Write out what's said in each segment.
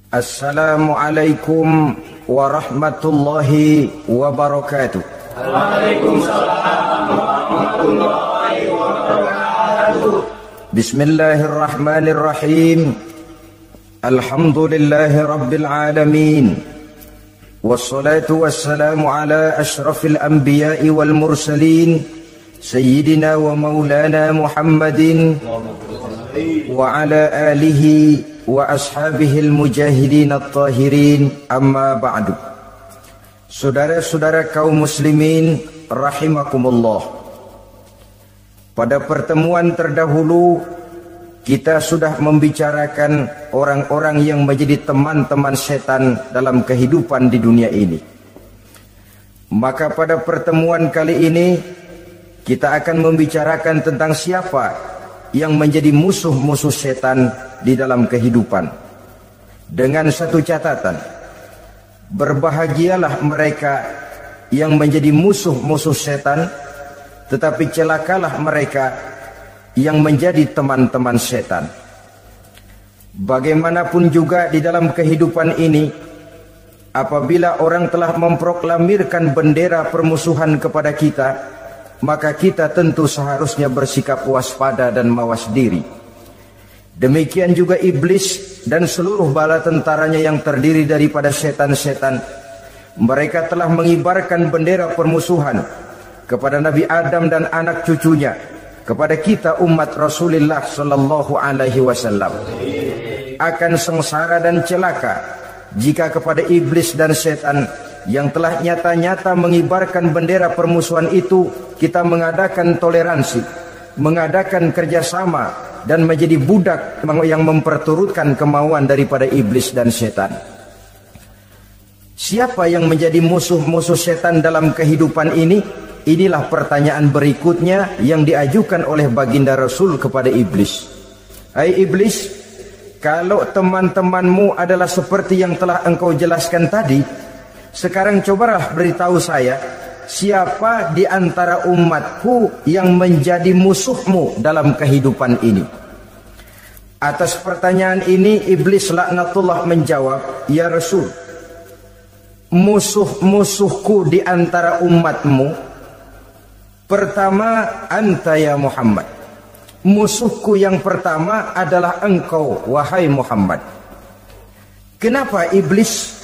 Assalamualaikum warahmatullahi wabarakatuh. Waalaikumsalam warahmatullahi wabarakatuh. Bismillahirrahmanirrahim. Alhamdulillahi rabbil alamin. Wassalatu wassalamu ala ashrafil anbiya'i wal mursalin Sayyidina wa maulana Muhammadin wa ala alihi wa ashabihil mujahidin at-tahirin, amma ba'du. Saudara-saudara kaum muslimin rahimakumullah, pada pertemuan terdahulu kita sudah membicarakan orang-orang yang menjadi teman-teman setan dalam kehidupan di dunia ini. Maka pada pertemuan kali ini kita akan membicarakan tentang siapa yang menjadi musuh-musuh setan di dalam kehidupan. Dengan satu catatan, berbahagialah mereka yang menjadi musuh-musuh setan, tetapi celakalah mereka yang menjadi teman-teman setan. Bagaimanapun juga di dalam kehidupan ini, apabila orang telah memproklamirkan bendera permusuhan kepada kita, maka kita tentu seharusnya bersikap waspada dan mawas diri. Demikian juga iblis dan seluruh bala tentaranya yang terdiri daripada setan-setan. Mereka telah mengibarkan bendera permusuhan kepada Nabi Adam dan anak cucunya, kepada kita umat Rasulullah sallallahu alaihi wasallam. Akan sengsara dan celaka jika kepada iblis dan setan yang telah nyata-nyata mengibarkan bendera permusuhan itu kita mengadakan toleransi, mengadakan kerjasama, dan menjadi budak yang memperturutkan kemauan daripada iblis dan setan. Siapa yang menjadi musuh-musuh setan dalam kehidupan ini? Inilah pertanyaan berikutnya yang diajukan oleh baginda Rasul kepada iblis. Hai iblis, kalau teman-temanmu adalah seperti yang telah engkau jelaskan tadi, sekarang cobalah beritahu saya, siapa di antara umatku yang menjadi musuhmu dalam kehidupan ini? Atas pertanyaan ini iblis laknatullah menjawab, ya Rasul, musuh-musuhku di antara umatmu, pertama, anta ya Muhammad. Musuhku yang pertama adalah engkau, wahai Muhammad. Kenapa iblis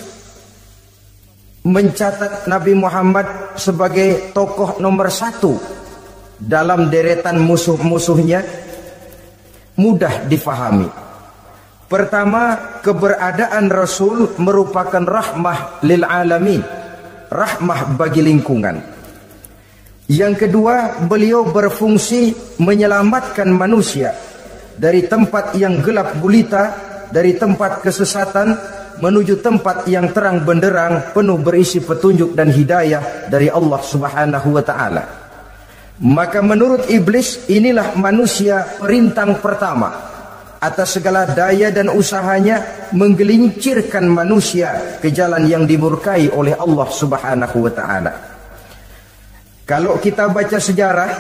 mencatat Nabi Muhammad sebagai tokoh nomor satu dalam deretan musuh-musuhnya? Mudah difahami. Pertama, keberadaan Rasul merupakan rahmah lil alamin, rahmah bagi lingkungan. Yang kedua, beliau berfungsi menyelamatkan manusia dari tempat yang gelap gulita, dari tempat kesesatan menuju tempat yang terang benderang penuh berisi petunjuk dan hidayah dari Allah Subhanahu wa taala. Maka menurut iblis, inilah manusia perintang pertama atas segala daya dan usahanya menggelincirkan manusia ke jalan yang dimurkai oleh Allah Subhanahu wa taala. Kalau kita baca sejarah,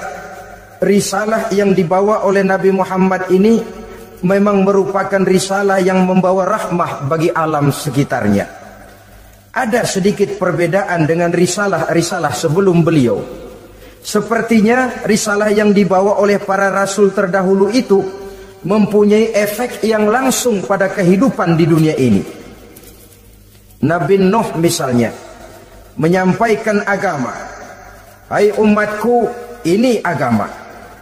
risalah yang dibawa oleh Nabi Muhammad ini memang merupakan risalah yang membawa rahmah bagi alam sekitarnya. Ada sedikit perbedaan dengan risalah-risalah sebelum beliau. Sepertinya risalah yang dibawa oleh para rasul terdahulu itu mempunyai efek yang langsung pada kehidupan di dunia ini. Nabi Nuh misalnya menyampaikan agama. Hai umatku, ini agama.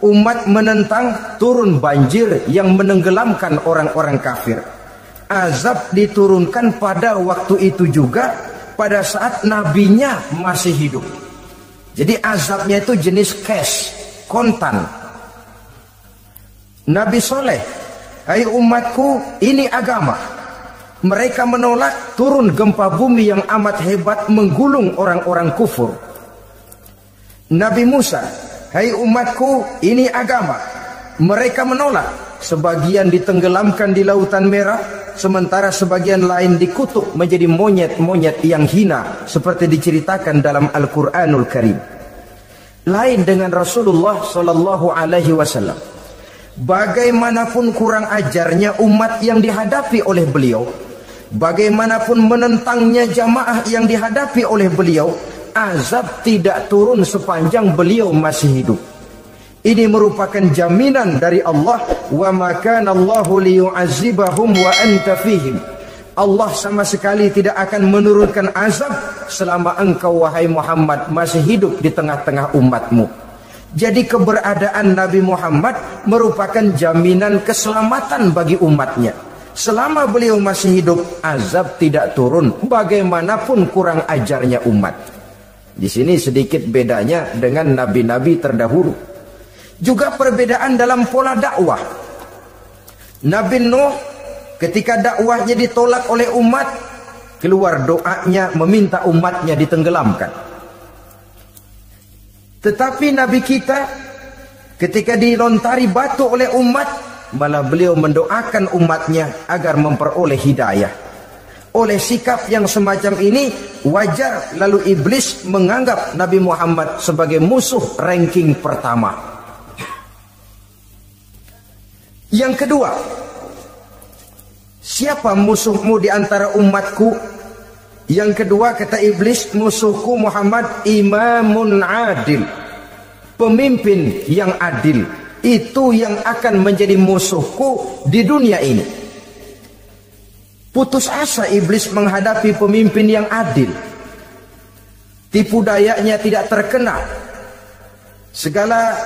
Umat menentang, turun banjir yang menenggelamkan orang-orang kafir. Azab diturunkan pada waktu itu juga, pada saat nabinya masih hidup. Jadi azabnya itu jenis cash, kontan. Nabi Soleh, hai umatku, ini agama. Mereka menolak, turun gempa bumi yang amat hebat menggulung orang-orang kufur. Nabi Musa, hai umatku, ini agama. Mereka menolak, sebagian ditenggelamkan di Lautan Merah, sementara sebagian lain dikutuk menjadi monyet-monyet yang hina, seperti diceritakan dalam Al-Quranul Karim. Lain dengan Rasulullah Sallallahu Alaihi Wasallam. Bagaimanapun kurang ajarnya umat yang dihadapi oleh beliau, bagaimanapun menentangnya jamaah yang dihadapi oleh beliau, azab tidak turun sepanjang beliau masih hidup. Ini merupakan jaminan dari Allah, wa ma kana Allahu liyu'azzibahum wa anta fihim. Allah sama sekali tidak akan menurunkan azab selama engkau wahai Muhammad masih hidup di tengah-tengah umatmu. Jadi keberadaan Nabi Muhammad merupakan jaminan keselamatan bagi umatnya. Selama beliau masih hidup, azab tidak turun bagaimanapun kurang ajarnya umat. Di sini sedikit bedanya dengan nabi-nabi terdahulu. Juga perbedaan dalam pola dakwah. Nabi Nuh ketika dakwahnya ditolak oleh umat, keluar doanya meminta umatnya ditenggelamkan. Tetapi Nabi kita ketika dilontari batu oleh umat, malah beliau mendoakan umatnya agar memperoleh hidayah. Oleh sikap yang semacam ini, wajar lalu iblis menganggap Nabi Muhammad sebagai musuh ranking pertama. Yang kedua, siapa musuhmu di antara umatku? Yang kedua kata iblis, musuhku Muhammad imamun adil, pemimpin yang adil. Itu yang akan menjadi musuhku di dunia ini. Putus asa iblis menghadapi pemimpin yang adil. Tipu dayanya tidak terkena, segala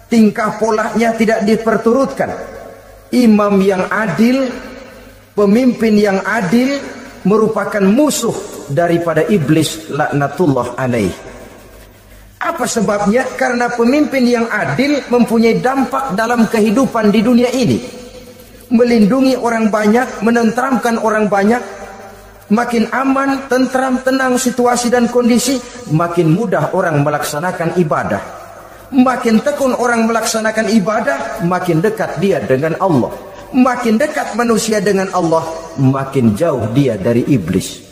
tingkah polanya tidak diperturutkan. Imam yang adil, pemimpin yang adil merupakan musuh daripada iblis laknatullah alaih. Apa sebabnya? Karena pemimpin yang adil mempunyai dampak dalam kehidupan di dunia ini. Melindungi orang banyak, menenteramkan orang banyak. Makin aman, tentram, tenang situasi dan kondisi, makin mudah orang melaksanakan ibadah. Makin tekun orang melaksanakan ibadah, makin dekat dia dengan Allah. Makin dekat manusia dengan Allah, makin jauh dia dari iblis.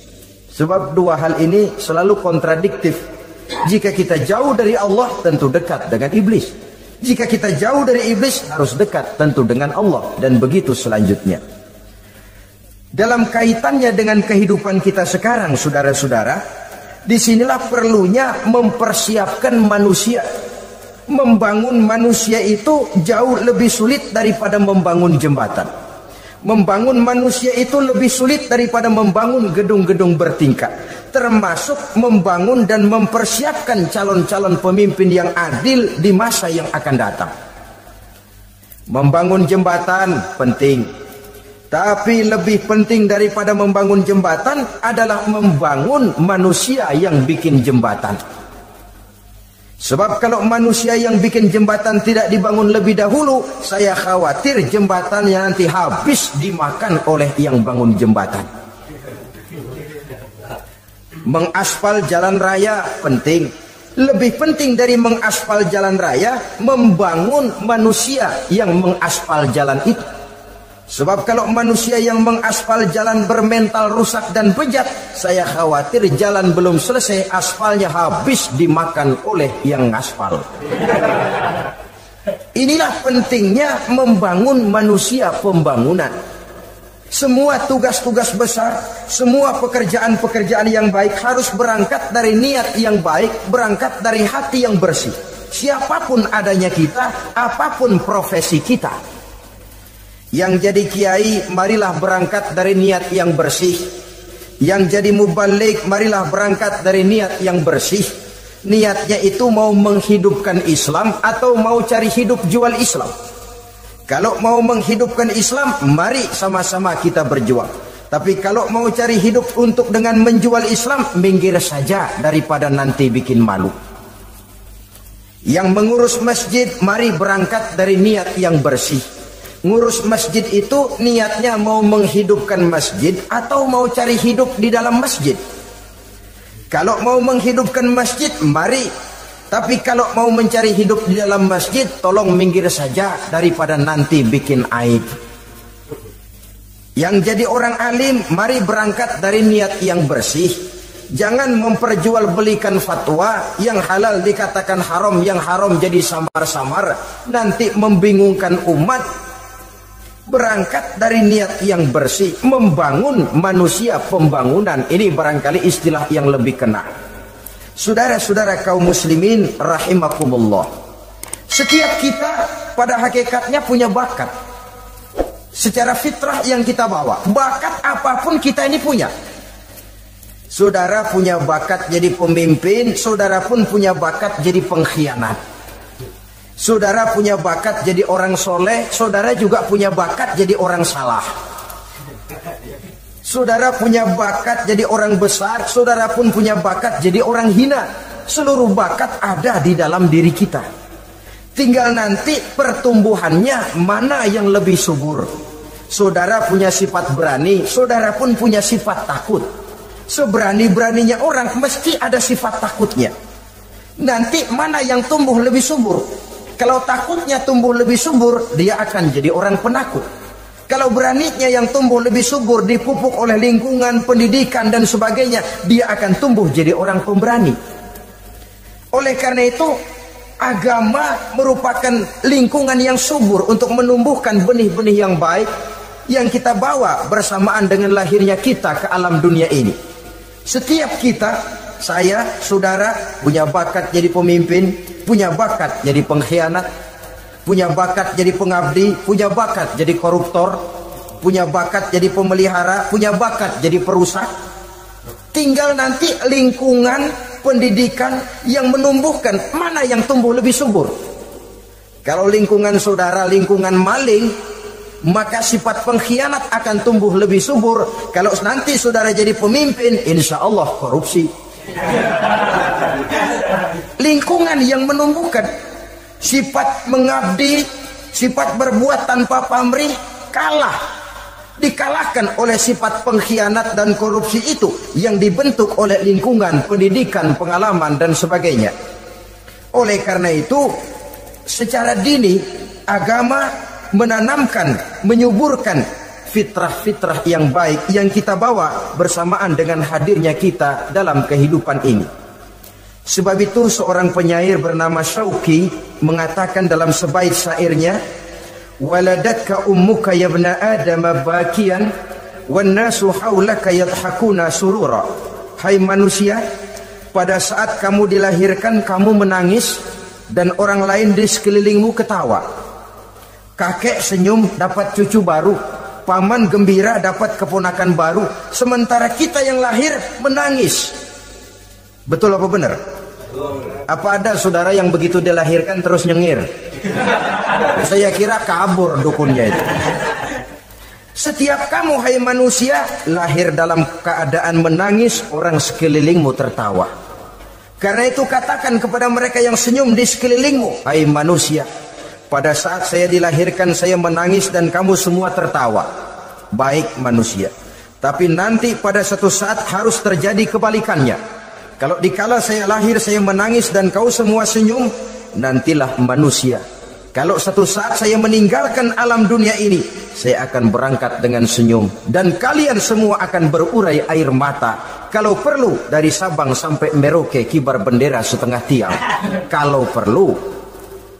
Sebab dua hal ini selalu kontradiktif. Jika kita jauh dari Allah, tentu dekat dengan iblis. Jika kita jauh dari iblis, harus dekat tentu dengan Allah. Dan begitu selanjutnya. Dalam kaitannya dengan kehidupan kita sekarang, saudara-saudara, disinilah perlunya mempersiapkan manusia. Membangun manusia itu jauh lebih sulit daripada membangun jembatan. Membangun manusia itu lebih sulit daripada membangun gedung-gedung bertingkat. Termasuk membangun dan mempersiapkan calon-calon pemimpin yang adil di masa yang akan datang. Membangun jembatan penting, tapi lebih penting daripada membangun jembatan adalah membangun manusia yang bikin jembatan. Sebab kalau manusia yang bikin jembatan tidak dibangun lebih dahulu, saya khawatir jembatannya nanti habis dimakan oleh yang bangun jembatan. Mengaspal jalan raya penting. Lebih penting dari mengaspal jalan raya, membangun manusia yang mengaspal jalan itu. Sebab kalau manusia yang mengaspal jalan bermental rusak dan bejat, saya khawatir jalan belum selesai, aspalnya habis dimakan oleh yang ngaspal. Inilah pentingnya membangun manusia pembangunan. Semua tugas-tugas besar, semua pekerjaan-pekerjaan yang baik harus berangkat dari niat yang baik, berangkat dari hati yang bersih. Siapapun adanya kita, apapun profesi kita. Yang jadi kiai, marilah berangkat dari niat yang bersih. Yang jadi mubalik, marilah berangkat dari niat yang bersih. Niatnya itu mau menghidupkan Islam atau mau cari hidup jual Islam. Kalau mau menghidupkan Islam, mari sama-sama kita berjuang. Tapi kalau mau cari hidup untuk dengan menjual Islam, minggir saja daripada nanti bikin malu. Yang mengurus masjid, mari berangkat dari niat yang bersih. Ngurus masjid itu niatnya mau menghidupkan masjid atau mau cari hidup di dalam masjid. Kalau mau menghidupkan masjid, mari. Tapi kalau mau mencari hidup di dalam masjid, tolong minggir saja daripada nanti bikin aib. Yang jadi orang alim, mari berangkat dari niat yang bersih. Jangan memperjualbelikan fatwa, yang halal dikatakan haram, yang haram jadi samar-samar, nanti membingungkan umat. berangkat dari niat yang bersih, membangun manusia. Pembangunan ini barangkali istilah yang lebih kena. Saudara-saudara kaum muslimin rahimakumullah, setiap kita pada hakikatnya punya bakat secara fitrah yang kita bawa. Bakat apapun kita ini punya. Saudara punya bakat jadi pemimpin, saudara pun punya bakat jadi pengkhianat. Saudara punya bakat jadi orang soleh, saudara juga punya bakat jadi orang salah. Saudara punya bakat jadi orang besar, saudara pun punya bakat jadi orang hina. Seluruh bakat ada di dalam diri kita. Tinggal nanti pertumbuhannya mana yang lebih subur. Saudara punya sifat berani, saudara pun punya sifat takut. Seberani-beraninya orang mesti ada sifat takutnya. Nanti mana yang tumbuh lebih subur? Kalau takutnya tumbuh lebih subur, dia akan jadi orang penakut. Kalau beraninya yang tumbuh lebih subur, dipupuk oleh lingkungan, pendidikan dan sebagainya, dia akan tumbuh jadi orang pemberani. Oleh karena itu, agama merupakan lingkungan yang subur untuk menumbuhkan benih-benih yang baik yang kita bawa bersamaan dengan lahirnya kita ke alam dunia ini. Setiap kita, saya, saudara, punya bakat jadi pemimpin, punya bakat jadi pengkhianat, punya bakat jadi pengabdi, punya bakat jadi koruptor, punya bakat jadi pemelihara, punya bakat jadi perusak. Tinggal nanti lingkungan pendidikan yang menumbuhkan mana yang tumbuh lebih subur. Kalau lingkungan saudara lingkungan maling, maka sifat pengkhianat akan tumbuh lebih subur. Kalau nanti saudara jadi pemimpin, insya Allah korupsi. Lingkungan yang menumbuhkan sifat mengabdi, sifat berbuat tanpa pamrih, dikalahkan oleh sifat pengkhianat dan korupsi itu yang dibentuk oleh lingkungan, pendidikan, pengalaman dan sebagainya. Oleh karena itu, secara dini agama menanamkan, menyuburkan fitrah-fitrah yang baik yang kita bawa bersamaan dengan hadirnya kita dalam kehidupan ini. Sebab itu seorang penyair bernama Syauqi mengatakan dalam sebaik syairnya, waladatka ummuka ya ibna adam bakian wan nasu haulaka yadhakuna surura. Hai manusia, pada saat kamu dilahirkan kamu menangis dan orang lain di sekelilingmu ketawa. Kakek senyum dapat cucu baru, paman gembira dapat keponakan baru, sementara kita yang lahir menangis. Betul apa benar? Apa ada saudara yang begitu dilahirkan terus nyengir? Saya kira kabur dukunnya itu. Setiap kamu hai manusia lahir dalam keadaan menangis, orang sekelilingmu tertawa. Karena itu katakan kepada mereka yang senyum di sekelilingmu, hai manusia, pada saat saya dilahirkan saya menangis dan kamu semua tertawa. Baik manusia. Tapi nanti pada suatu saat harus terjadi kebalikannya. Kalau dikala saya lahir saya menangis dan kau semua senyum, nantilah manusia. Kalau suatu saat saya meninggalkan alam dunia ini, saya akan berangkat dengan senyum dan kalian semua akan berurai air mata. Kalau perlu dari Sabang sampai Merauke kibar bendera setengah tiang. Kalau perlu,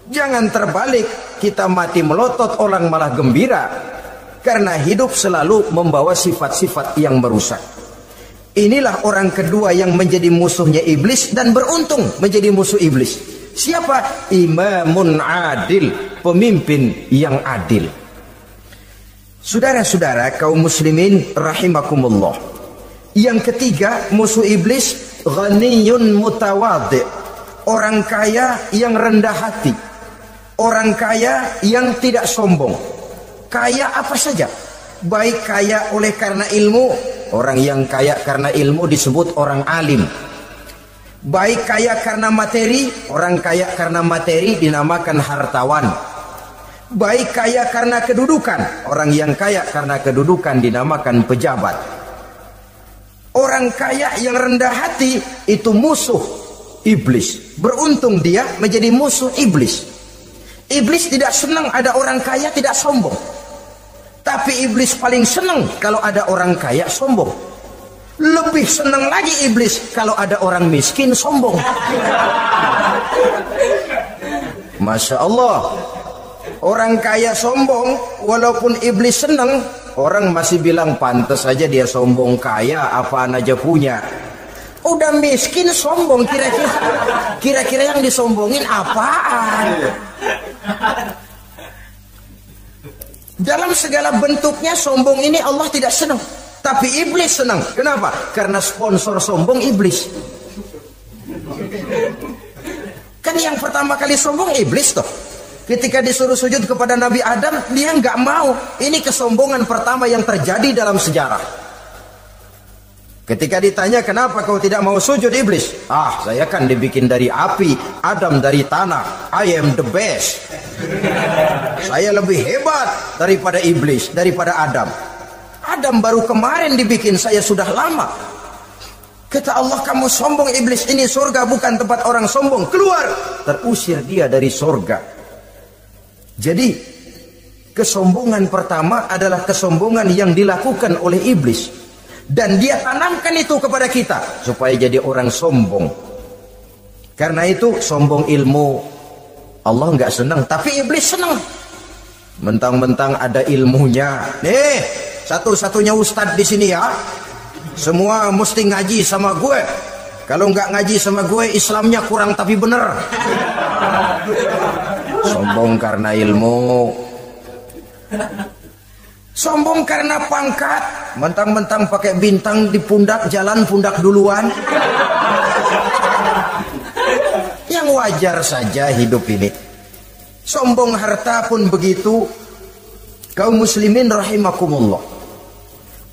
jangan terbalik, kita mati melotot orang malah gembira. Karena hidup selalu membawa sifat-sifat yang merusak. Inilah orang kedua yang menjadi musuhnya iblis dan beruntung menjadi musuh iblis. Siapa? Imamun adil, pemimpin yang adil. Saudara-saudara kaum muslimin rahimakumullah. Yang ketiga musuh iblis, ghaniyun mutawadhi, orang kaya yang rendah hati, orang kaya yang tidak sombong. Kaya apa saja, baik kaya oleh karena ilmu, orang yang kaya karena ilmu disebut orang alim. Baik kaya karena materi, orang kaya karena materi dinamakan hartawan. Baik kaya karena kedudukan, orang yang kaya karena kedudukan dinamakan pejabat. Orang kaya yang rendah hati itu musuh iblis. Beruntung dia menjadi musuh iblis. Iblis tidak senang ada orang kaya tidak sombong. Tapi iblis paling senang kalau ada orang kaya sombong. Lebih senang lagi iblis kalau ada orang miskin sombong. Masya Allah. Orang kaya sombong, walaupun iblis senang, orang masih bilang pantas saja dia sombong, kaya apaan aja punya. Udah miskin sombong, kira-kira yang disombongin apaan? Dalam segala bentuknya sombong ini Allah tidak senang, tapi iblis senang. Kenapa? Karena sponsor sombong iblis. Kan yang pertama kali sombong iblis toh. Ketika disuruh sujud kepada Nabi Adam, dia nggak mau. Ini kesombongan pertama yang terjadi dalam sejarah. Ketika ditanya kenapa kau tidak mau sujud iblis? Saya kan dibikin dari api, Adam dari tanah. I am the best. Saya lebih hebat daripada iblis, daripada Adam. Adam baru kemarin dibikin, saya sudah lama. Kata Allah, kamu sombong iblis, ini surga bukan tempat orang sombong. Keluar. Terusir dia dari surga. Jadi kesombongan pertama adalah kesombongan yang dilakukan oleh iblis, dan dia tanamkan itu kepada kita supaya jadi orang sombong. Karena itu sombong ilmu Allah nggak senang, tapi iblis senang. Mentang-mentang ada ilmunya, nih satu-satunya ustadz di sini ya, semua mesti ngaji sama gue. Kalau nggak ngaji sama gue, Islamnya kurang tapi bener. Sombong karena ilmu, sombong karena pangkat. Mentang-mentang pakai bintang di pundak, jalan pundak duluan. Yang wajar saja hidup ini. Sombong harta pun begitu. Kaum muslimin rahimakumullah,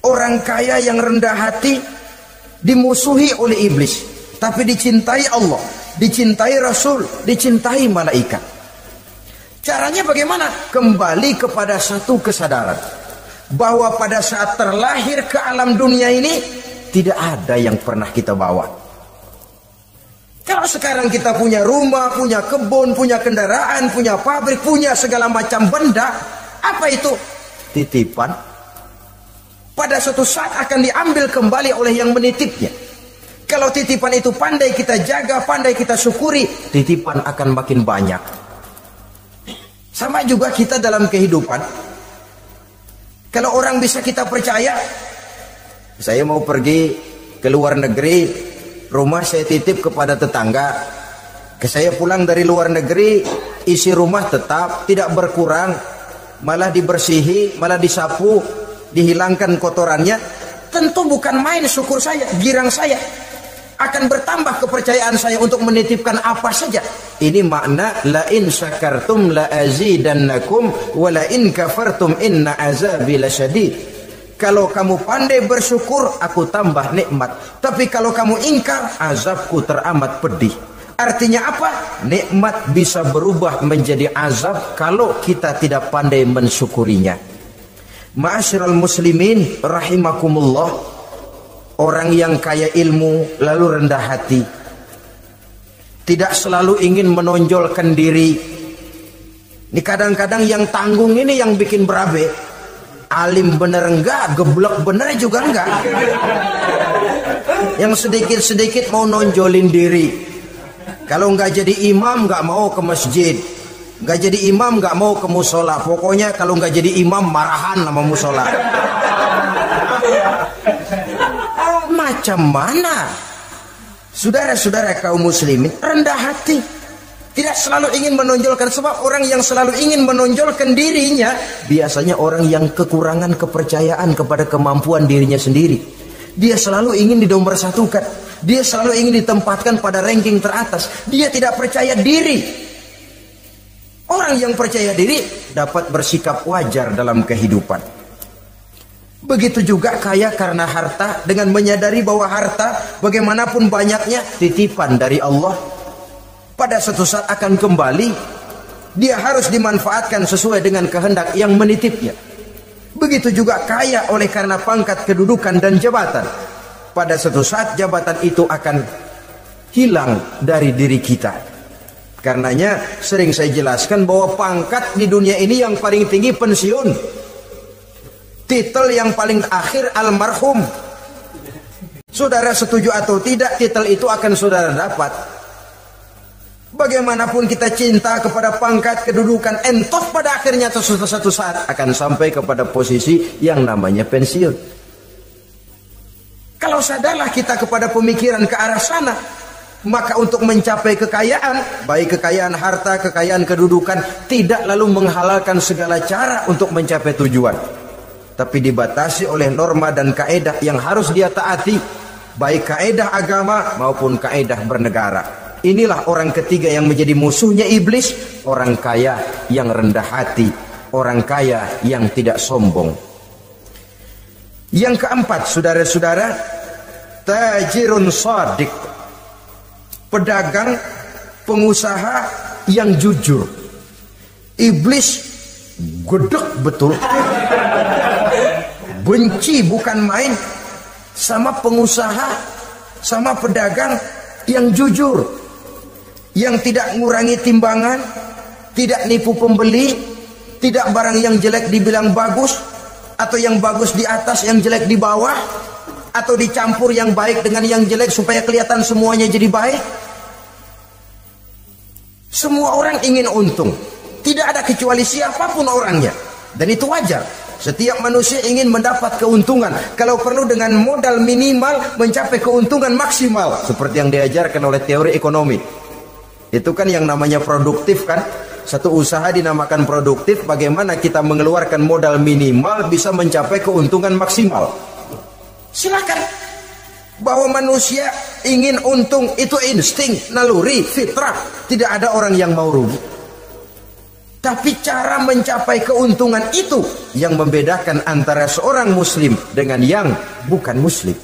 orang kaya yang rendah hati dimusuhi oleh iblis, tapi dicintai Allah, dicintai Rasul, dicintai malaikat. Caranya bagaimana? Kembali kepada satu kesadaran bahwa pada saat terlahir ke alam dunia ini tidak ada yang pernah kita bawa. Kalau sekarang kita punya rumah, punya kebun, punya kendaraan, punya pabrik, punya segala macam benda, apa itu? Titipan. Pada suatu saat akan diambil kembali oleh yang menitipnya. Kalau titipan itu pandai kita jaga, pandai kita syukuri, titipan akan makin banyak. Sama juga kita dalam kehidupan. Kalau orang bisa kita percaya, saya mau pergi ke luar negeri, rumah saya titip kepada tetangga. Saya pulang dari luar negeri, isi rumah tetap tidak berkurang, malah dibersihi, malah disapu, dihilangkan kotorannya. Tentu bukan main syukur saya, girang saya. Akan bertambah kepercayaan saya untuk menitipkan apa saja. Ini makna la in syakartum la azidannakum wa la in kafartum inna azabi lasyadid. Kalau kamu pandai bersyukur, aku tambah nikmat. Tapi kalau kamu ingkar, azabku teramat pedih. Artinya apa? Nikmat bisa berubah menjadi azab kalau kita tidak pandai mensyukurinya. Ma'asyiral muslimin rahimakumullah, orang yang kaya ilmu lalu rendah hati, tidak selalu ingin menonjolkan diri. Ini kadang-kadang yang tanggung ini yang bikin berabe. Alim bener enggak, geblek bener juga enggak. Yang sedikit-sedikit mau nonjolin diri. Kalau enggak jadi imam enggak mau ke masjid, enggak jadi imam enggak mau ke musola. Pokoknya kalau enggak jadi imam marahan sama musola. Macam mana? Saudara-saudara kaum muslimin, rendah hati, tidak selalu ingin menonjolkan. Sebab orang yang selalu ingin menonjolkan dirinya biasanya orang yang kekurangan kepercayaan kepada kemampuan dirinya sendiri. Dia selalu ingin dinomorsatukan, dia selalu ingin ditempatkan pada ranking teratas. Dia tidak percaya diri. Orang yang percaya diri dapat bersikap wajar dalam kehidupan. Begitu juga kaya karena harta, dengan menyadari bahwa harta bagaimanapun banyaknya titipan dari Allah. Pada suatu saat akan kembali, dia harus dimanfaatkan sesuai dengan kehendak yang menitipnya. Begitu juga kaya oleh karena pangkat, kedudukan dan jabatan. Pada suatu saat jabatan itu akan hilang dari diri kita. Karenanya sering saya jelaskan bahwa pangkat di dunia ini yang paling tinggi pensiun. Titel yang paling akhir almarhum. Saudara setuju atau tidak, titel itu akan saudara dapat. Bagaimanapun kita cinta kepada pangkat, kedudukan, entoh pada akhirnya atau suatu saat akan sampai kepada posisi yang namanya pensiun. Kalau sadarlah kita kepada pemikiran ke arah sana, maka untuk mencapai kekayaan, baik kekayaan harta, kekayaan kedudukan, tidak lalu menghalalkan segala cara untuk mencapai tujuan, tapi dibatasi oleh norma dan kaedah yang harus dia taati, baik kaedah agama maupun kaedah bernegara. Inilah orang ketiga yang menjadi musuhnya iblis, orang kaya yang rendah hati, orang kaya yang tidak sombong. Yang keempat, saudara-saudara, tajirun shadiq, pedagang, pengusaha yang jujur. Iblis gedek betul, benci bukan main sama pengusaha, sama pedagang yang jujur, yang tidak ngurangi timbangan, tidak nipu pembeli, tidak barang yang jelek dibilang bagus, atau yang bagus di atas yang jelek di bawah, atau dicampur yang baik dengan yang jelek supaya kelihatan semuanya jadi baik. Semua orang ingin untung, tidak ada kecuali siapapun orangnya, dan itu wajar. Setiap manusia ingin mendapat keuntungan, kalau perlu dengan modal minimal mencapai keuntungan maksimal, seperti yang diajarkan oleh teori ekonomi. Itu kan yang namanya produktif kan. Satu usaha dinamakan produktif, bagaimana kita mengeluarkan modal minimal bisa mencapai keuntungan maksimal. Silakan. Bahwa manusia ingin untung itu insting, naluri, fitrah. Tidak ada orang yang mau rugi. Tapi cara mencapai keuntungan itu yang membedakan antara seorang muslim dengan yang bukan muslim.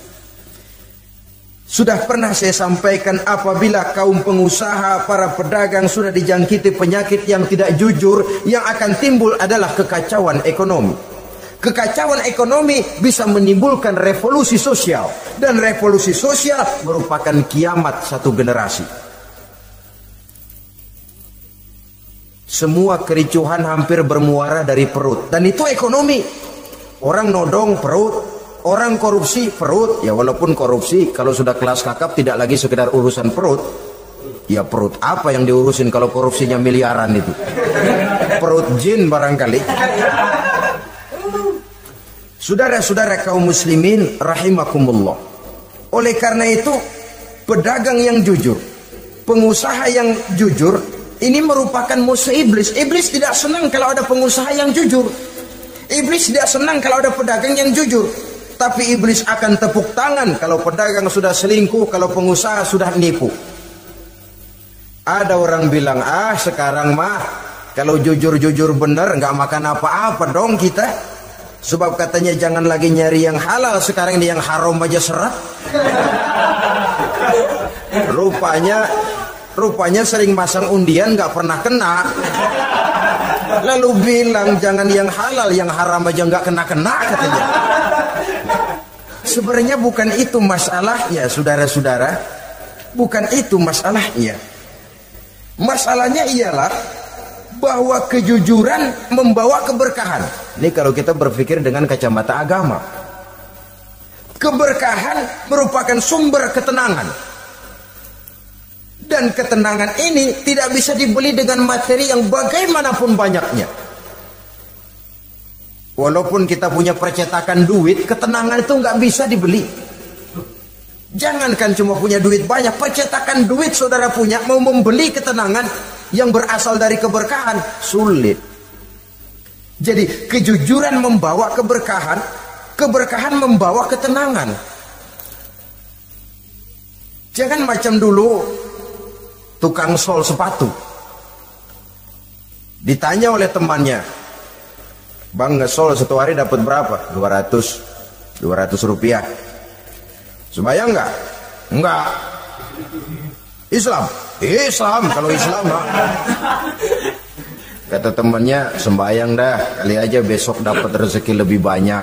Sudah pernah saya sampaikan, apabila kaum pengusaha, para pedagang sudah dijangkiti penyakit yang tidak jujur, yang akan timbul adalah kekacauan ekonomi. Kekacauan ekonomi bisa menimbulkan revolusi sosial, dan revolusi sosial merupakan kiamat satu generasi. Semua kericuhan hampir bermuara dari perut, dan itu ekonomi. Orang nodong perut, orang korupsi perut. Ya walaupun korupsi kalau sudah kelas kakap tidak lagi sekedar urusan perut. Ya perut apa yang diurusin kalau korupsinya miliaran itu? Perut jin barangkali. Saudara-saudara kaum muslimin rahimakumullah. Oleh karena itu, pedagang yang jujur, pengusaha yang jujur, ini merupakan musuh iblis. Iblis tidak senang kalau ada pengusaha yang jujur. Iblis tidak senang kalau ada pedagang yang jujur. Tapi iblis akan tepuk tangan kalau pedagang sudah selingkuh, kalau pengusaha sudah nipu. Ada orang bilang, sekarang mah kalau jujur-jujur benar nggak makan apa-apa dong kita. Sebab katanya jangan lagi nyari yang halal, sekarang ini yang haram aja seret. Rupanya sering masang undian nggak pernah kena. Lalu bilang jangan yang halal, yang haram aja nggak kena-kena katanya. Sebenarnya bukan itu masalahnya, saudara-saudara. Bukan itu masalahnya. Masalahnya ialah bahwa kejujuran membawa keberkahan. Ini kalau kita berpikir dengan kacamata agama. Keberkahan merupakan sumber ketenangan. Dan ketenangan ini tidak bisa dibeli dengan materi yang bagaimanapun banyaknya. Walaupun kita punya percetakan duit, ketenangan itu nggak bisa dibeli. Jangankan cuma punya duit banyak, percetakan duit saudara punya, mau membeli ketenangan yang berasal dari keberkahan, sulit. Jadi kejujuran membawa keberkahan, keberkahan membawa ketenangan. Jangan macam dulu tukang sol sepatu. Ditanya oleh temannya, "Bang, ngesol satu hari dapat berapa?" 200 rupiah. Sembayang enggak? Enggak. Islam? Islam, kalau Islam enggak. Kata temannya, sembayang dah, kali aja besok dapat rezeki lebih banyak.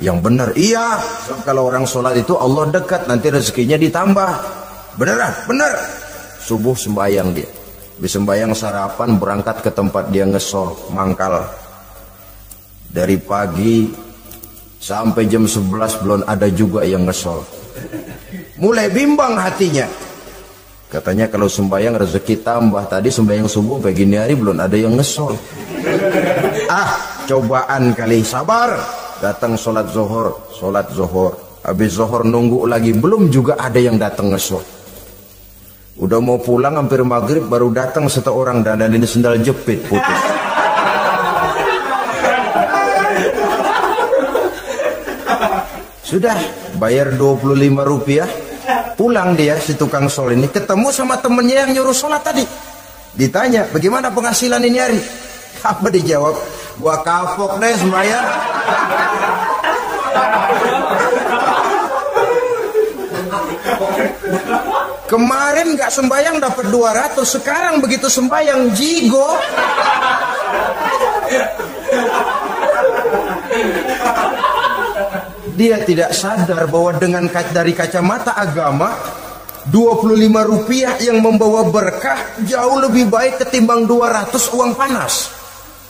Yang benar, iya. Kalau orang sholat itu Allah dekat, nanti rezekinya ditambah. Beneran? Bener. Subuh sembayang dia. Habis sembayang sarapan, berangkat ke tempat dia ngesol, mangkal. Dari pagi sampai jam 11 belum ada juga yang ngesol. Mulai bimbang hatinya. Katanya kalau sembahyang rezeki tambah. Tadi sembahyang subuh begini hari belum ada yang ngesol. Cobaan kali, sabar. Datang sholat zuhur. Habis zuhur nunggu lagi, belum juga ada yang datang ngesol. Udah mau pulang hampir maghrib baru datang satu orang dan ini sendal jepit putus. Sudah bayar 25 rupiah. Pulang dia si tukang sol ini ketemu sama temennya yang nyuruh sholat tadi. Ditanya, bagaimana penghasilan ini hari? Apa dijawab? Gua kapok deh sembahyang. Kemarin nggak sembahyang dapat 200, sekarang begitu sembahyang jigo. Dia tidak sadar bahwa dengan dari kacamata agama 25 rupiah yang membawa berkah jauh lebih baik ketimbang 200 uang panas.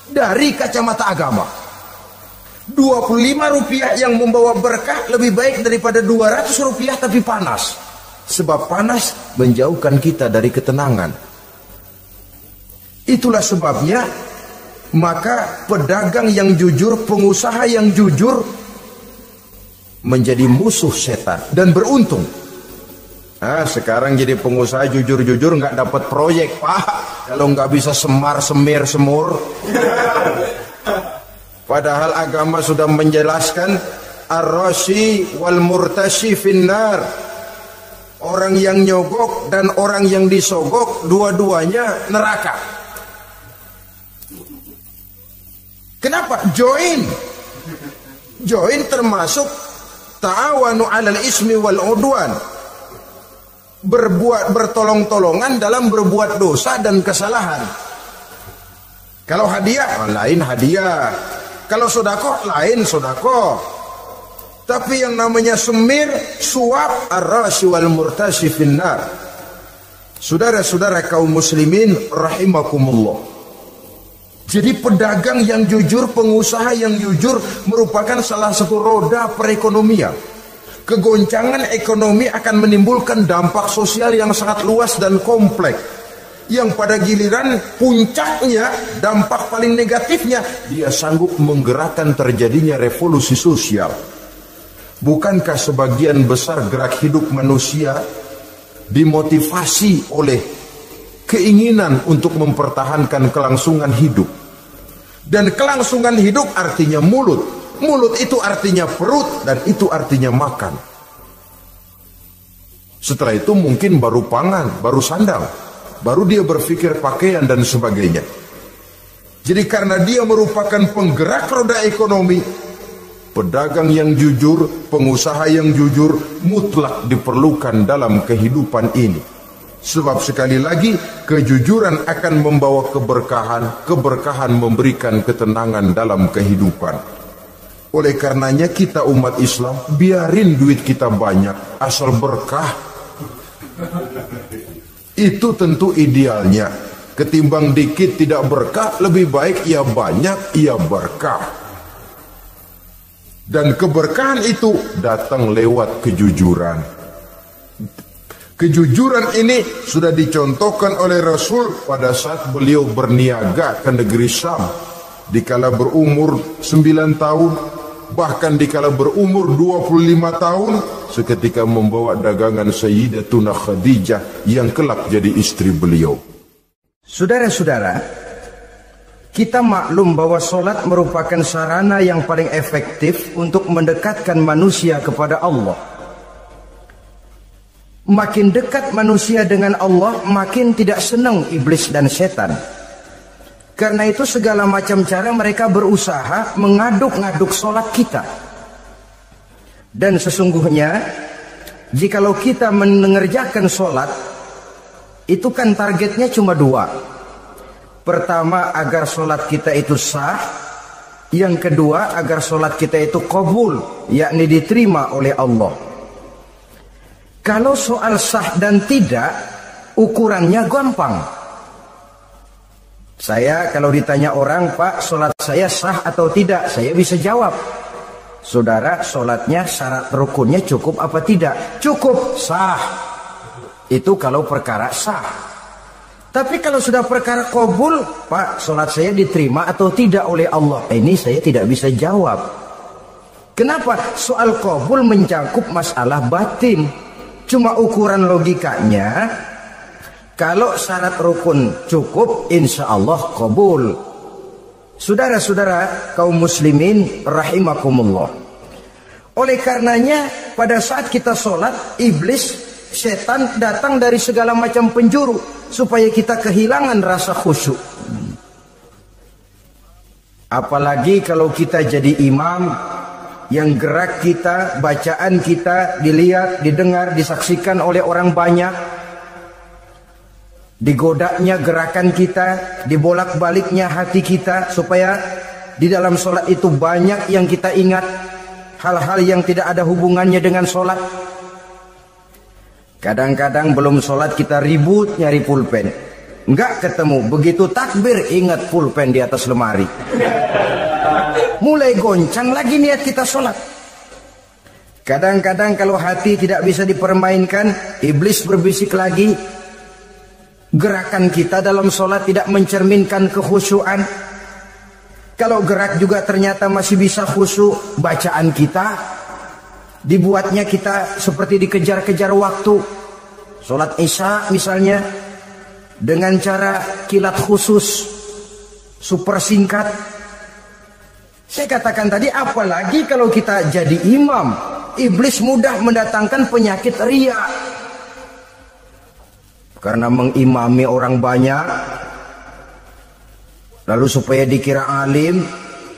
Dari kacamata agama 25 rupiah yang membawa berkah lebih baik daripada 200 rupiah tapi panas. Sebab panas menjauhkan kita dari ketenangan. Itulah sebabnya maka pedagang yang jujur, pengusaha yang jujur menjadi musuh setan dan beruntung. Sekarang jadi pengusaha jujur-jujur nggak dapat proyek, Pak. Kalau nggak bisa semur. Padahal agama sudah menjelaskan ar-rashi wal murtashi finnar. Orang yang nyogok dan orang yang disogok dua-duanya neraka. Kenapa? Join termasuk ta'awanu 'alal ismi wal 'udwan. Bertolong-tolongan dalam berbuat dosa dan kesalahan. Kalau hadiah lain hadiah. Kalau sedekah lain sedekah. Tapi yang namanya semir, suap, ar-rashi wal murtashi finnar. Saudara-saudara kaum muslimin rahimakumullah. Jadi pedagang yang jujur, pengusaha yang jujur merupakan salah satu roda perekonomian. Kegoncangan ekonomi akan menimbulkan dampak sosial yang sangat luas dan kompleks. Yang pada giliran puncaknya, dampak paling negatifnya, dia sanggup menggerakkan terjadinya revolusi sosial. Bukankah sebagian besar gerak hidup manusia dimotivasi oleh keinginan untuk mempertahankan kelangsungan hidup? Dan kelangsungan hidup artinya mulut. Mulut itu artinya perut dan itu artinya makan. Setelah itu mungkin baru pangan, baru sandang, baru dia berpikir pakaian dan sebagainya. Jadi karena dia merupakan penggerak roda ekonomi, pedagang yang jujur, pengusaha yang jujur mutlak diperlukan dalam kehidupan ini. Sebab sekali lagi kejujuran akan membawa keberkahan, keberkahan memberikan ketenangan dalam kehidupan. Oleh karenanya kita umat Islam biarin duit kita banyak asal berkah. Itu tentu idealnya. Ketimbang dikit tidak berkah, lebih baik ia banyak, ia berkah. Dan keberkahan itu datang lewat kejujuran. Kejujuran ini sudah dicontohkan oleh Rasul pada saat beliau berniaga ke negeri Syam. Dikala berumur 9 tahun, bahkan dikala berumur 25 tahun, seketika membawa dagangan Sayyidatuna Khadijah yang kelak jadi istri beliau. Saudara-saudara, kita maklum bahwa sholat merupakan sarana yang paling efektif untuk mendekatkan manusia kepada Allah. Makin dekat manusia dengan Allah, makin tidak senang iblis dan setan. Karena itu segala macam cara mereka berusaha mengaduk-ngaduk sholat kita. Dan sesungguhnya, jikalau kita mengerjakan sholat, itu kan targetnya cuma 2. Pertama, agar sholat kita itu sah. Yang kedua, agar sholat kita itu qabul, yakni diterima oleh Allah. Kalau soal sah dan tidak, ukurannya gampang. Saya kalau ditanya orang, Pak, sholat saya sah atau tidak, saya bisa jawab. Saudara, sholatnya syarat rukunnya cukup apa tidak? Cukup, sah. Itu kalau perkara sah. Tapi kalau sudah perkara qabul, Pak, sholat saya diterima atau tidak oleh Allah? Ini saya tidak bisa jawab. Kenapa? Soal qabul mencakup masalah batin. Cuma ukuran logikanya, kalau syarat rukun cukup, insya Allah qabul. Saudara-saudara kaum muslimin rahimakumullah. Oleh karenanya pada saat kita sholat, iblis, setan datang dari segala macam penjuru supaya kita kehilangan rasa khusyuk. Apalagi kalau kita jadi imam yang gerak kita, bacaan kita dilihat, didengar, disaksikan oleh orang banyak. Digodanya gerakan kita, dibolak-baliknya hati kita, supaya di dalam sholat itu banyak yang kita ingat, hal-hal yang tidak ada hubungannya dengan sholat. Kadang-kadang belum sholat kita ribut nyari pulpen, enggak ketemu, begitu takbir ingat pulpen di atas lemari. Mulai goncang lagi niat kita sholat. Kadang-kadang kalau hati tidak bisa dipermainkan, iblis berbisik lagi. Gerakan kita dalam sholat tidak mencerminkan kekhusyuan. Kalau gerak juga ternyata masih bisa khusyuk, bacaan kita dibuatnya kita seperti dikejar-kejar waktu. Sholat isya misalnya dengan cara kilat khusus, super singkat. Saya katakan tadi, apalagi kalau kita jadi imam, iblis mudah mendatangkan penyakit riya. Karena mengimami orang banyak, lalu supaya dikira alim,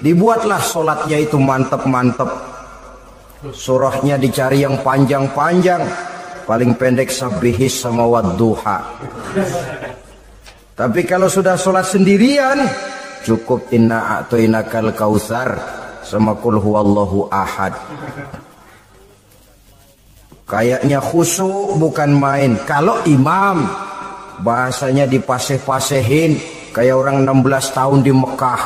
dibuatlah sholatnya itu mantep-mantep. Surahnya dicari yang panjang-panjang, paling pendek sabbihis sama wadduha. Tapi kalau sudah sholat sendirian, cukup inna a'toinakal kautsar sama qul huwallahu ahad. Kayaknya khusyuk bukan main. Kalau imam bahasanya dipaseh-pasehin kayak orang 16 tahun di Mekah.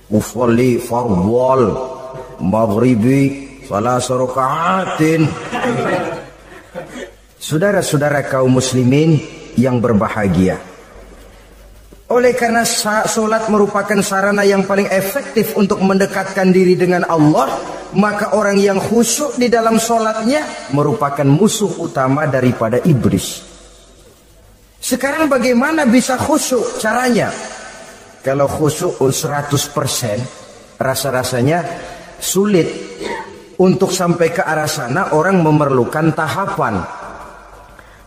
Usolli fardhol maghribi salasa raka'atin. Saudara-saudara kaum muslimin yang berbahagia, oleh karena sholat merupakan sarana yang paling efektif untuk mendekatkan diri dengan Allah, maka orang yang khusyuk di dalam sholatnya merupakan musuh utama daripada iblis. Sekarang bagaimana bisa khusyuk? Caranya, kalau khusyuk 100%, rasa-rasanya sulit. Untuk sampai ke arah sana orang memerlukan tahapan.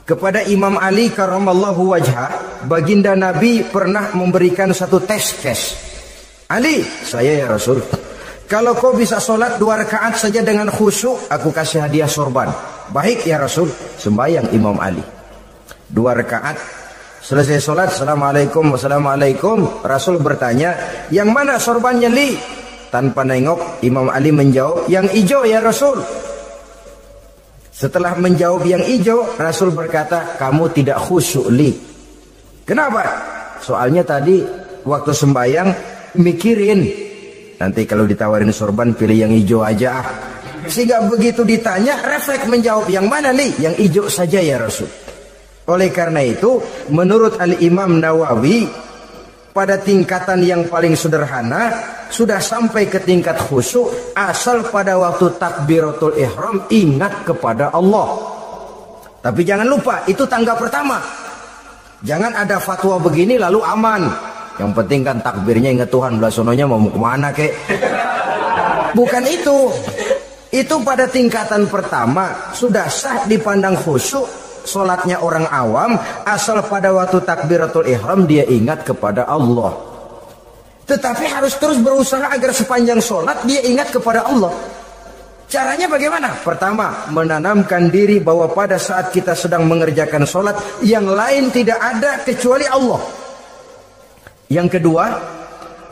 Kepada Imam Ali karramallahu wajhah, baginda Nabi pernah memberikan satu tes case. Ali, saya ya Rasul, kalau kau bisa sholat 2 rakaat saja dengan khusyuk, aku kasih hadiah sorban. Baik ya Rasul. Sembahyang Imam Ali 2 rakaat, selesai sholat, assalamualaikum, wassalamualaikum. Rasul bertanya, yang mana sorbannya Li? Tanpa nengok, Imam Ali menjawab, yang hijau ya Rasul. Setelah menjawab yang hijau, Rasul berkata, kamu tidak khusyuk Li. Kenapa? Soalnya tadi waktu sembahyang mikirin, nanti kalau ditawarin sorban pilih yang hijau aja. Sehingga begitu ditanya, refleks menjawab, yang mana Li? Yang hijau saja ya Rasul. Oleh karena itu, menurut Al-Imam Nawawi, pada tingkatan yang paling sederhana, sudah sampai ke tingkat khusyuk asal pada waktu takbiratul ihram ingat kepada Allah. Tapi jangan lupa, itu tangga pertama. Jangan ada fatwa begini lalu aman. Yang penting kan takbirnya ingat Tuhan, belah sononya mau kemana kek. Bukan itu. Itu pada tingkatan pertama sudah sah dipandang khusyuk solatnya orang awam, asal pada waktu takbiratul ihram dia ingat kepada Allah. Tetapi harus terus berusaha agar sepanjang solat dia ingat kepada Allah. Caranya bagaimana? Pertama, menanamkan diri bahwa pada saat kita sedang mengerjakan solat, yang lain tidak ada kecuali Allah. Yang kedua,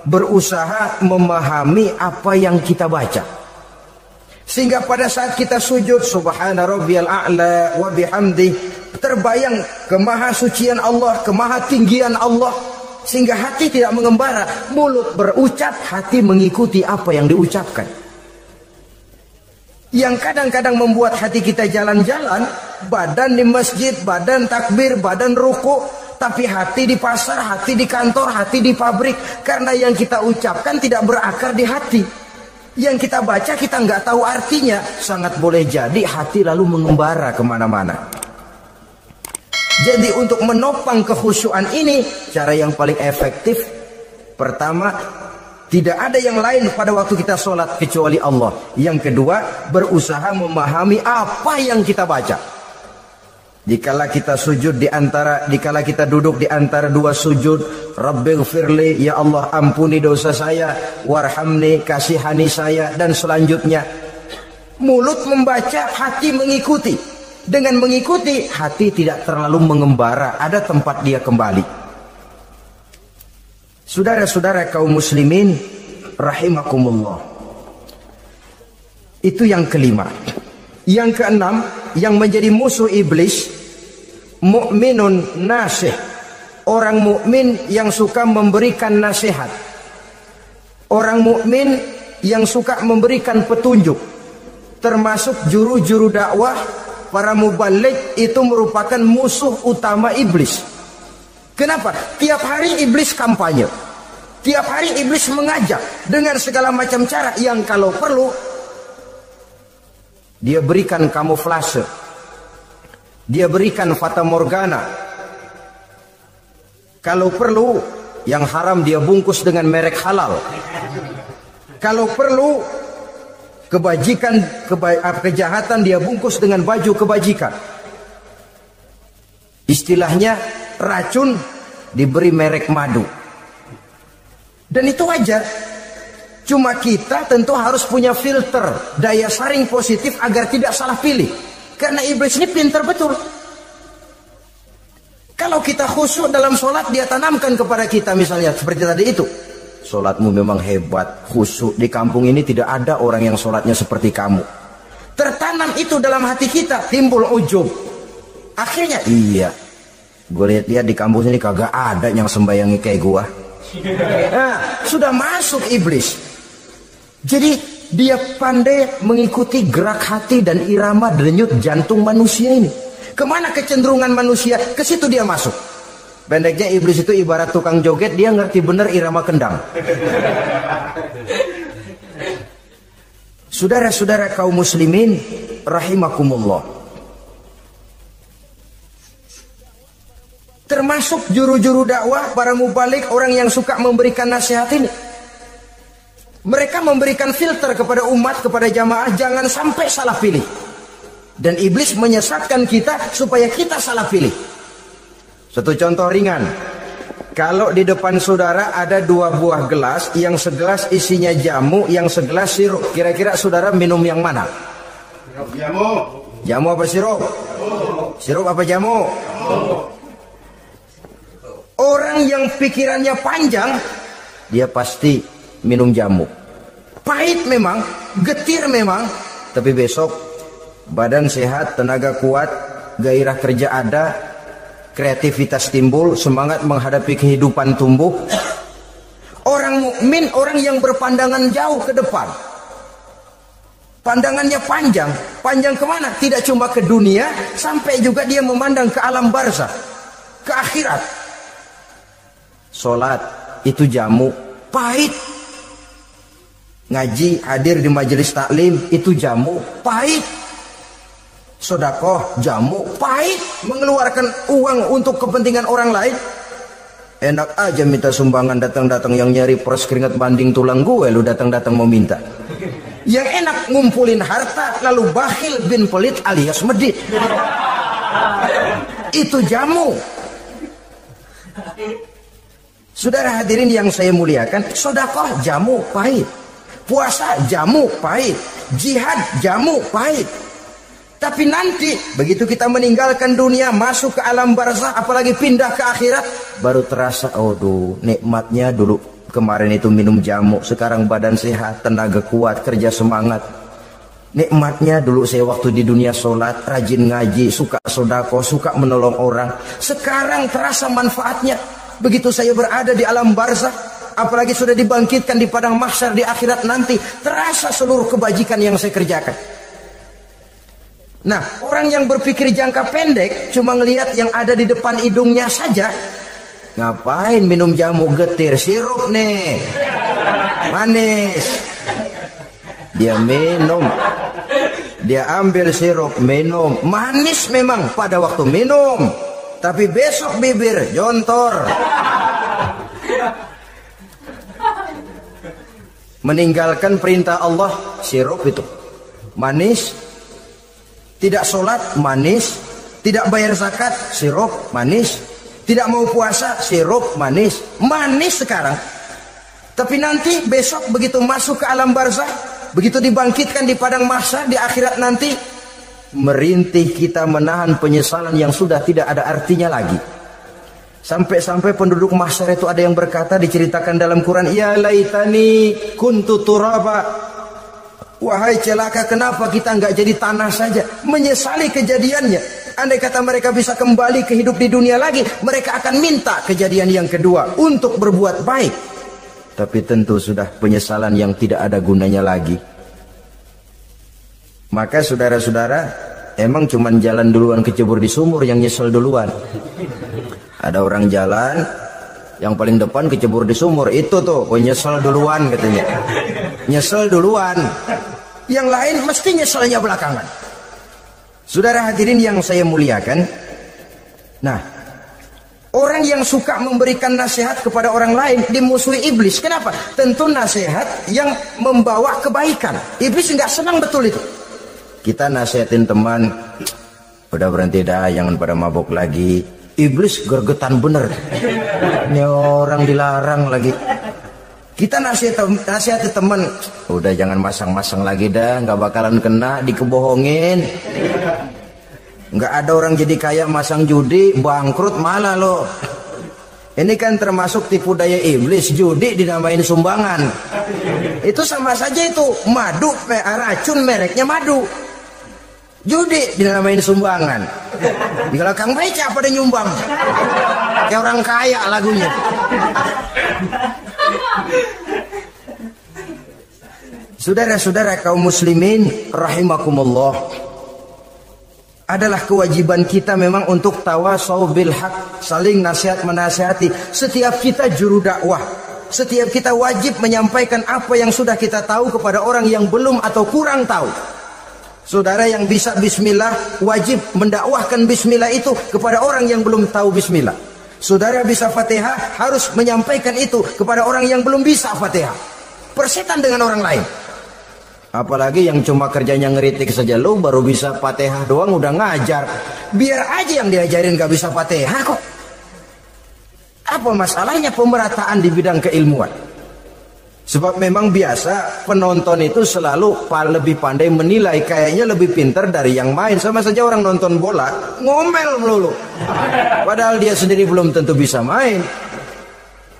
berusaha memahami apa yang kita baca, sehingga pada saat kita sujud, subhana rabbiyal a'la wa bihamdi, terbayang kemahasucian Allah, kemahatinggian Allah, sehingga hati tidak mengembara. Mulut berucap, hati mengikuti apa yang diucapkan. Yang kadang-kadang membuat hati kita jalan-jalan, badan di masjid, badan takbir, badan ruku, tapi hati di pasar, hati di kantor, hati di pabrik. Karena yang kita ucapkan tidak berakar di hati. Yang kita baca kita nggak tahu artinya. Sangat boleh jadi hati lalu mengembara kemana-mana. Jadi untuk menopang kekhusyuan ini, cara yang paling efektif, pertama, tidak ada yang lain pada waktu kita sholat kecuali Allah. Yang kedua, berusaha memahami apa yang kita baca. Dikala kita sujud dikala kita duduk di antara dua sujud, Rabbighfirli, ya Allah ampuni dosa saya, warhamni, kasihani saya, dan selanjutnya. Mulut membaca, hati mengikuti. Dengan mengikuti, hati tidak terlalu mengembara, ada tempat dia kembali. Saudara-saudara kaum muslimin rahimakumullah. Itu yang kelima. Yang keenam, yang menjadi musuh iblis, mukminun nasih. Orang mukmin yang suka memberikan nasihat. Orang mukmin yang suka memberikan petunjuk. Termasuk juru-juru dakwah, para mubaligh itu merupakan musuh utama iblis. Kenapa? Tiap hari iblis kampanye. Tiap hari iblis mengajak dengan segala macam cara yang kalau perlu dia berikan kamuflase. Dia berikan fata morgana. Kalau perlu yang haram dia bungkus dengan merek halal. Kalau perlu kejahatan dia bungkus dengan baju kebajikan. Istilahnya racun diberi merek madu. Dan itu wajar. Cuma kita tentu harus punya filter, daya saring positif agar tidak salah pilih. Karena iblis ini pintar betul. Kalau kita khusyuk dalam sholat, dia tanamkan kepada kita misalnya seperti tadi itu. Sholatmu memang hebat, khusyuk. Di kampung ini tidak ada orang yang sholatnya seperti kamu. Tertanam itu dalam hati kita, timbul ujub. Akhirnya, iya, gue lihat di kampung ini kagak ada yang sembayangi kayak gua. Nah, sudah masuk iblis. Jadi dia pandai mengikuti gerak hati dan irama denyut jantung manusia ini. Kemana kecenderungan manusia, ke situ dia masuk. Pendeknya iblis itu ibarat tukang joget, dia ngerti bener irama kendang. Saudara-saudara kaum muslimin rahimakumullah. Termasuk juru-juru dakwah, para mubaligh, orang yang suka memberikan nasihat ini. Mereka memberikan filter kepada umat, kepada jamaah, jangan sampai salah pilih. Dan iblis menyesatkan kita supaya kita salah pilih. Satu contoh ringan. Kalau di depan saudara ada dua buah gelas, yang segelas isinya jamu, yang segelas sirup. Kira-kira saudara minum yang mana? Jamu. Jamu apa sirup? Sirup apa jamu? Orang yang pikirannya panjang, dia pasti minum jamu. Pahit memang, getir memang, tapi besok badan sehat, tenaga kuat, gairah kerja ada, kreativitas timbul, semangat menghadapi kehidupan tumbuh. Orang mukmin, orang yang berpandangan jauh ke depan. Pandangannya panjang. Panjang kemana? Tidak cuma ke dunia, sampai juga dia memandang ke alam barzah, ke akhirat. Sholat itu jamu, pahit. Ngaji, hadir di majelis taklim, itu jamu, pahit. Sedekah, jamu, pahit. Mengeluarkan uang untuk kepentingan orang lain, enak aja minta sumbangan, datang-datang yang nyari pers keringat banding tulang gue, lu datang-datang mau minta. Yang enak ngumpulin harta, lalu bakhil bin pelit alias medit. Itu jamu. Saudara hadirin yang saya muliakan, sedekah jamu pahit, puasa jamu pahit, jihad jamu pahit. Tapi nanti begitu kita meninggalkan dunia, masuk ke alam barzah, apalagi pindah ke akhirat, baru terasa, aduh, nikmatnya dulu kemarin itu minum jamu, sekarang badan sehat, tenaga kuat, kerja semangat. Nikmatnya dulu saya waktu di dunia sholat, rajin ngaji, suka sedekah, suka menolong orang. Sekarang terasa manfaatnya. Begitu saya berada di alam barzah, apalagi sudah dibangkitkan di padang mahsyar di akhirat nanti, terasa seluruh kebajikan yang saya kerjakan. Nah, orang yang berpikir jangka pendek cuma ngelihat yang ada di depan hidungnya saja. Ngapain minum jamu getir, sirup nih, manis. Dia minum, dia ambil sirup, minum, manis memang pada waktu minum, tapi besok bibir jontor. Meninggalkan perintah Allah, sirup itu manis. Tidak sholat, manis. Tidak bayar zakat, sirup, manis. Tidak mau puasa, sirup, manis. Manis sekarang. Tapi nanti besok begitu masuk ke alam barzakh, begitu dibangkitkan di padang mahsyar di akhirat nanti, merintih kita menahan penyesalan yang sudah tidak ada artinya lagi. Sampai-sampai penduduk mahsyar itu ada yang berkata, diceritakan dalam Quran, ya laitani kuntu turaba. Wahai celaka, kenapa kita nggak jadi tanah saja? Menyesali kejadiannya. Andai kata mereka bisa kembali ke hidup di dunia lagi, mereka akan minta kejadian yang kedua untuk berbuat baik. Tapi tentu sudah penyesalan yang tidak ada gunanya lagi. Maka saudara-saudara, emang cuman jalan duluan kecebur di sumur yang nyesel duluan. Ada orang jalan, yang paling depan kecebur di sumur, itu tuh nyesel duluan katanya. Nyesel duluan. Yang lain mesti nyeselnya belakangan. Saudara hadirin yang saya muliakan, nah, orang yang suka memberikan nasihat kepada orang lain dimusuhi iblis. Kenapa? Tentu nasihat yang membawa kebaikan. Iblis nggak senang betul itu. Kita nasihatin teman, udah berhenti dah, jangan pada mabuk lagi. Iblis gergetan bener. Ini orang dilarang lagi. Kita nasihati teman, udah jangan masang-masang lagi dah, nggak bakalan kena, dikebohongin. Nggak ada orang jadi kaya masang judi, bangkrut malah lo. Ini kan termasuk tipu daya iblis, judi dinamain sumbangan. Itu sama saja itu, madu, racun mereknya madu. Judi dinamain sumbangan. Di belakang beca pada nyumbang. Kayak orang kaya lagunya. Saudara-saudara kaum muslimin rahimakumullah, adalah kewajiban kita memang untuk tawasau bil haq, saling nasihat menasihati. Setiap kita juru dakwah, setiap kita wajib menyampaikan apa yang sudah kita tahu kepada orang yang belum atau kurang tahu. Saudara yang bisa bismillah wajib mendakwahkan bismillah itu kepada orang yang belum tahu bismillah. Saudara bisa Fatihah harus menyampaikan itu kepada orang yang belum bisa Fatihah. Persetan dengan orang lain. Apalagi yang cuma kerjanya ngeritik saja, lo baru bisa Fatihah doang udah ngajar. Biar aja yang diajarin gak bisa Fatihah kok. Apa masalahnya pemerataan di bidang keilmuan? Sebab memang biasa penonton itu selalu lebih pandai menilai, kayaknya lebih pintar dari yang main. Sama saja orang nonton bola ngomel melulu, padahal dia sendiri belum tentu bisa main.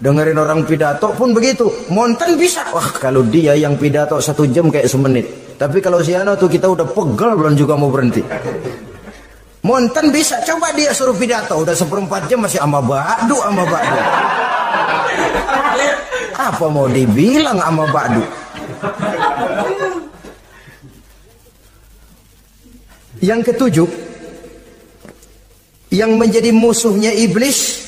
Dengerin orang pidato pun begitu, monten bisa. Wah, kalau dia yang pidato 1 jam kayak semenit. Tapi kalau si Ano tuh kita udah pegel belum juga mau berhenti. Monten bisa, coba dia suruh pidato udah 1/4 jam masih ama ba'du. Apa mau dibilang ama ba'du? Yang ketujuh, yang menjadi musuhnya iblis,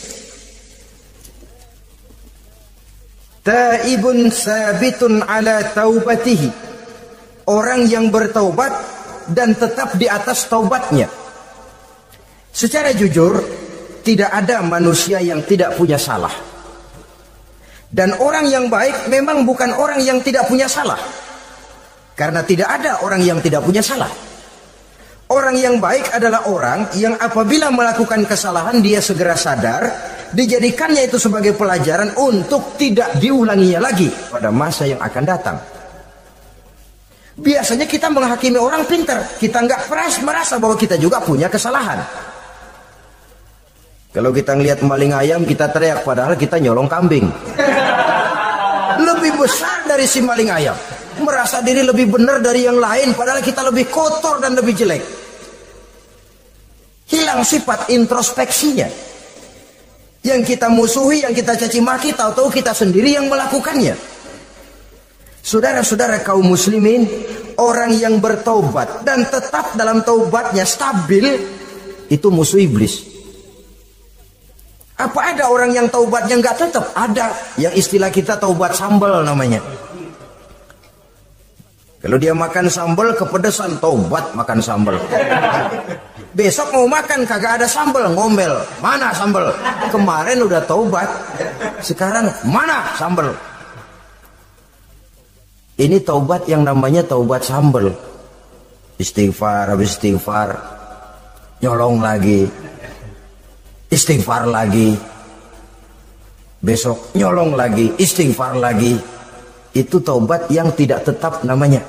taibun sabitun ala taubatihi, orang yang bertaubat dan tetap di atas taubatnya. Secara jujur, tidak ada manusia yang tidak punya salah. Dan orang yang baik memang bukan orang yang tidak punya salah. Karena tidak ada orang yang tidak punya salah. Orang yang baik adalah orang yang apabila melakukan kesalahan dia segera sadar, dijadikannya itu sebagai pelajaran untuk tidak diulanginya lagi pada masa yang akan datang. Biasanya kita menghakimi orang pintar, kita nggak merasa bahwa kita juga punya kesalahan. Kalau kita ngelihat maling ayam kita teriak, padahal kita nyolong kambing. Lebih besar dari si maling ayam, merasa diri lebih benar dari yang lain, padahal kita lebih kotor dan lebih jelek. Hilang sifat introspeksinya. Yang kita musuhi, yang kita caci maki, tahu-tahu kita sendiri yang melakukannya. Saudara-saudara kaum muslimin, orang yang bertaubat dan tetap dalam taubatnya stabil, itu musuh iblis. Apa ada orang yang taubatnya nggak tetap? Ada. Yang istilah kita taubat sambal namanya. Kalau dia makan sambal kepedesan, taubat makan sambal. Besok mau makan kagak ada sambal, ngomel. Mana sambal? Kemarin udah taubat, sekarang mana sambal? Ini taubat yang namanya taubat sambal. Istighfar habis istighfar, nyolong lagi, istighfar lagi, besok nyolong lagi, istighfar lagi. Itu taubat yang tidak tetap namanya.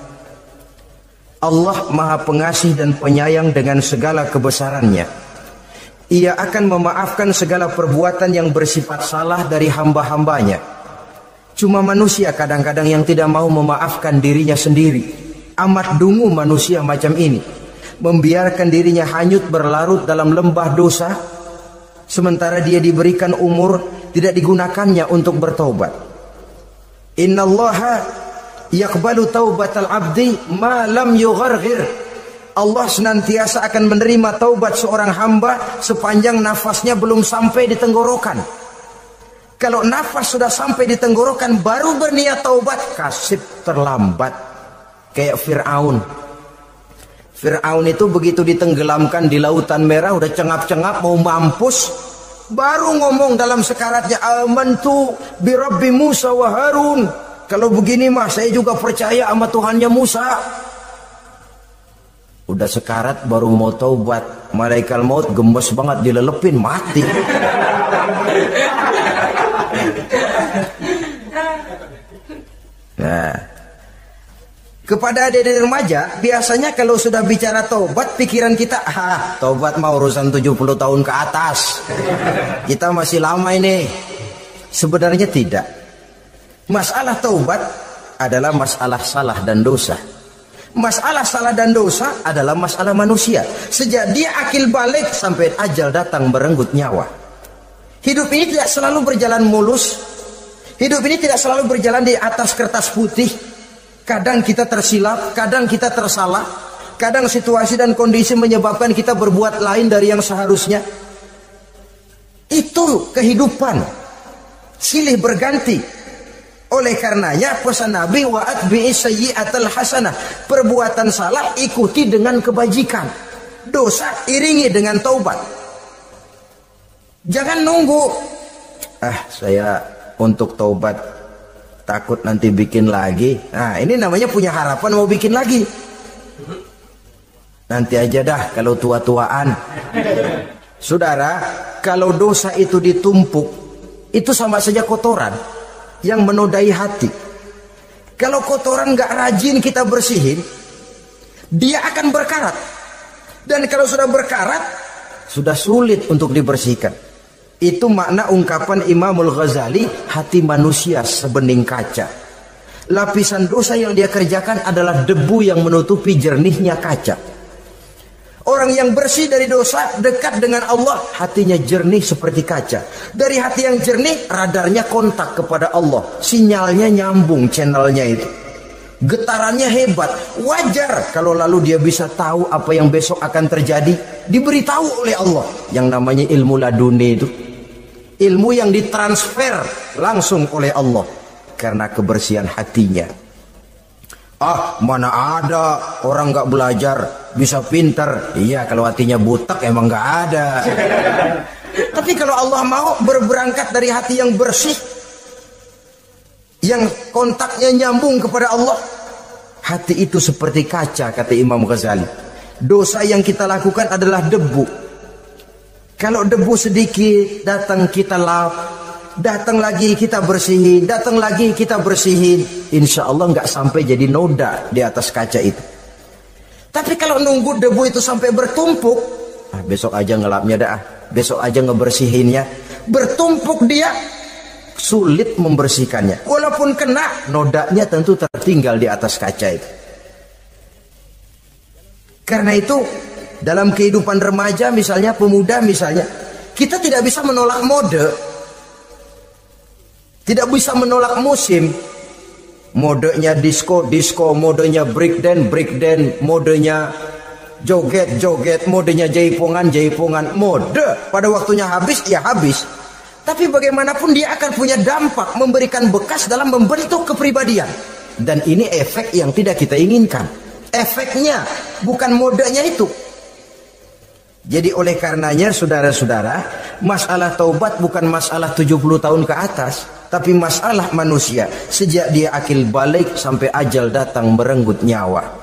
Allah Maha Pengasih dan Penyayang dengan segala kebesarannya. Ia akan memaafkan segala perbuatan yang bersifat salah dari hamba-hambanya. Cuma manusia kadang-kadang yang tidak mau memaafkan dirinya sendiri. Amat dungu manusia macam ini, membiarkan dirinya hanyut berlarut dalam lembah dosa, sementara dia diberikan umur tidak digunakannya untuk bertaubat. Innallaha yaqbalu taubatal abdi ma lam yugharghir. Allah senantiasa akan menerima taubat seorang hamba sepanjang nafasnya belum sampai di tenggorokan. Kalau nafas sudah sampai di tenggorokan baru berniat taubat, kasih terlambat. Kayak Fir'aun. Fir'aun itu begitu ditenggelamkan di lautan merah, udah cengap-cengap mau mampus, baru ngomong dalam sekaratnya, amantu bi Rabbi Musa wa Harun. Kalau begini mah saya juga percaya sama Tuhannya Musa. Udah sekarat baru mau taubat, malaikat maut gemes banget dilelepin, mati. Nah, kepada adik-adik remaja, biasanya kalau sudah bicara taubat, pikiran kita, taubat mah urusan 70 tahun ke atas. Kita masih lama ini. Sebenarnya tidak. Masalah taubat adalah masalah salah dan dosa. Masalah salah dan dosa adalah masalah manusia. Sejak dia akil balik sampai ajal datang merenggut nyawa. Hidup ini tidak selalu berjalan mulus. Hidup ini tidak selalu berjalan di atas kertas putih. Kadang kita tersilap, kadang kita tersalah. Kadang situasi dan kondisi menyebabkan kita berbuat lain dari yang seharusnya. Itu kehidupan. Silih berganti. Oleh karenanya pesan Nabi, wa atbi'i sayyi'atal hasanah. Perbuatan salah ikuti dengan kebajikan. Dosa iringi dengan taubat. Jangan nunggu. Saya untuk taubat takut nanti bikin lagi. Nah, ini namanya punya harapan mau bikin lagi. Nanti aja dah kalau tua-tuaan. Saudara, kalau dosa itu ditumpuk, itu sama saja kotoran yang menodai hati. Kalau kotoran gak rajin kita bersihin, dia akan berkarat. Dan kalau sudah berkarat, sudah sulit untuk dibersihkan. Itu makna ungkapan Imamul Ghazali, hati manusia sebening kaca. Lapisan dosa yang dia kerjakan adalah debu yang menutupi jernihnya kaca. Orang yang bersih dari dosa, dekat dengan Allah, hatinya jernih seperti kaca. Dari hati yang jernih, radarnya kontak kepada Allah. Sinyalnya nyambung channelnya itu. Getarannya hebat. Wajar kalau lalu dia bisa tahu apa yang besok akan terjadi. Diberitahu oleh Allah. Yang namanya ilmu laduni itu. Ilmu yang ditransfer langsung oleh Allah. Karena kebersihan hatinya. Mana ada orang gak belajar bisa pintar. Iya, kalau hatinya butak emang gak ada. Tapi kalau Allah mau berberangkat dari hati yang bersih, yang kontaknya nyambung kepada Allah, hati itu seperti kaca, kata Imam Ghazali. Dosa yang kita lakukan adalah debu. Kalau debu sedikit datang kita lap, datang lagi kita bersihin, datang lagi kita bersihin, insya Allah nggak sampai jadi noda di atas kaca itu. Tapi kalau nunggu debu itu sampai bertumpuk, besok aja ngelapnya dah, besok aja ngebersihinnya, bertumpuk dia, sulit membersihkannya. Walaupun kena, nodanya tentu tertinggal di atas kaca itu. Karena itu dalam kehidupan remaja misalnya, pemuda misalnya, kita tidak bisa menolak mode. Tidak bisa menolak musim. modenya disco, modenya breakdance, modenya joget, modenya jaipongan, mode pada waktunya habis, ya habis. Tapi bagaimanapun dia akan punya dampak, memberikan bekas dalam membentuk kepribadian. Dan ini efek yang tidak kita inginkan. Efeknya, bukan modenya itu. Jadi oleh karenanya saudara-saudara, masalah taubat bukan masalah 70 tahun ke atas, tapi masalah manusia sejak dia akil balik sampai ajal datang merenggut nyawa.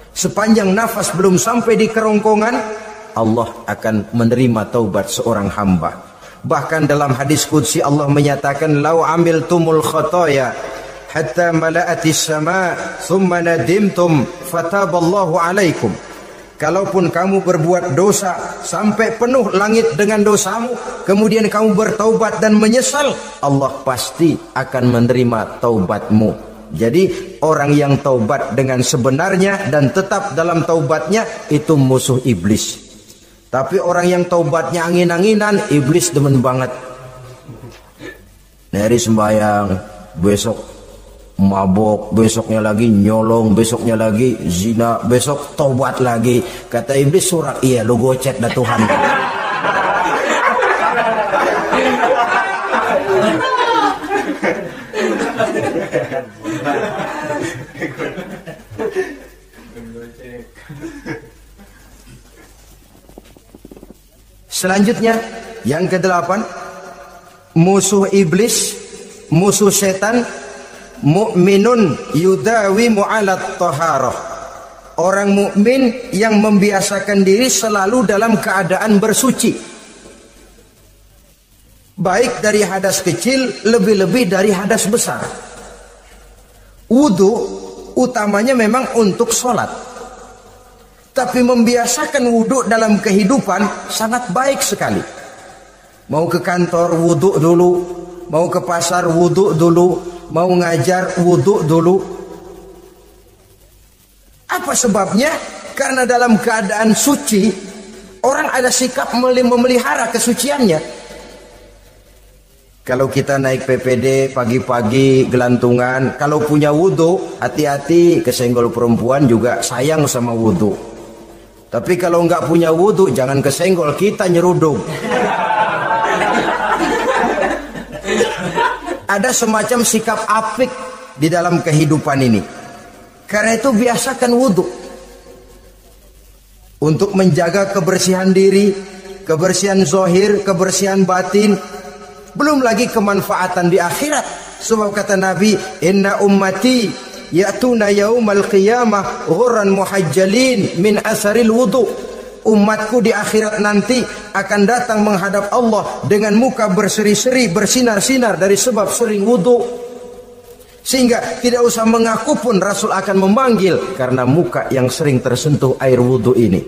Sepanjang nafas belum sampai di kerongkongan, Allah akan menerima taubat seorang hamba. Bahkan dalam hadis qudsi Allah menyatakan, "Lau amiltumul khotoya hatta mala'atis sama thumma nadimtum fataballahu alaikum." Kalaupun kamu berbuat dosa sampai penuh langit dengan dosamu, kemudian kamu bertaubat dan menyesal, Allah pasti akan menerima taubatmu. Jadi orang yang taubat dengan sebenarnya dan tetap dalam taubatnya itu musuh iblis. Tapi orang yang taubatnya angin-anginan, iblis demen banget. Dari sembahyang, besok mabok, besoknya lagi nyolong, besoknya lagi zina, besok taubat lagi. Kata iblis, surat, iya lu gocet dah Tuhan. Selanjutnya yang ke-8, musuh iblis, musuh setan, mu'minun yudawimu 'alat taharah. Orang mukmin yang membiasakan diri selalu dalam keadaan bersuci. Baik dari hadas kecil, lebih-lebih dari hadas besar. Wudu utamanya memang untuk sholat. Tapi membiasakan wudu dalam kehidupan sangat baik sekali. Mau ke kantor wudu dulu, mau ke pasar wudu dulu, mau ngajar wudu dulu. Apa sebabnya? Karena dalam keadaan suci, orang ada sikap memelihara kesuciannya. Kalau kita naik PPD pagi-pagi gelantungan, kalau punya wudu, hati-hati kesenggol perempuan juga sayang sama wudu. Tapi kalau nggak punya wudu, jangan kesenggol, kita nyeruduk. Ada semacam sikap apik di dalam kehidupan ini. Karena itu biasakan wudu untuk menjaga kebersihan diri, kebersihan zahir, kebersihan batin, belum lagi kemanfaatan di akhirat. Sebab kata Nabi, "Inna ummati ya'tuna yaumal qiyamah ghurran muhajjalin min asaril wudu." Umatku di akhirat nanti akan datang menghadap Allah dengan muka berseri-seri, bersinar-sinar dari sebab sering wudu. Sehingga tidak usah mengaku pun Rasul akan memanggil karena muka yang sering tersentuh air wudu ini.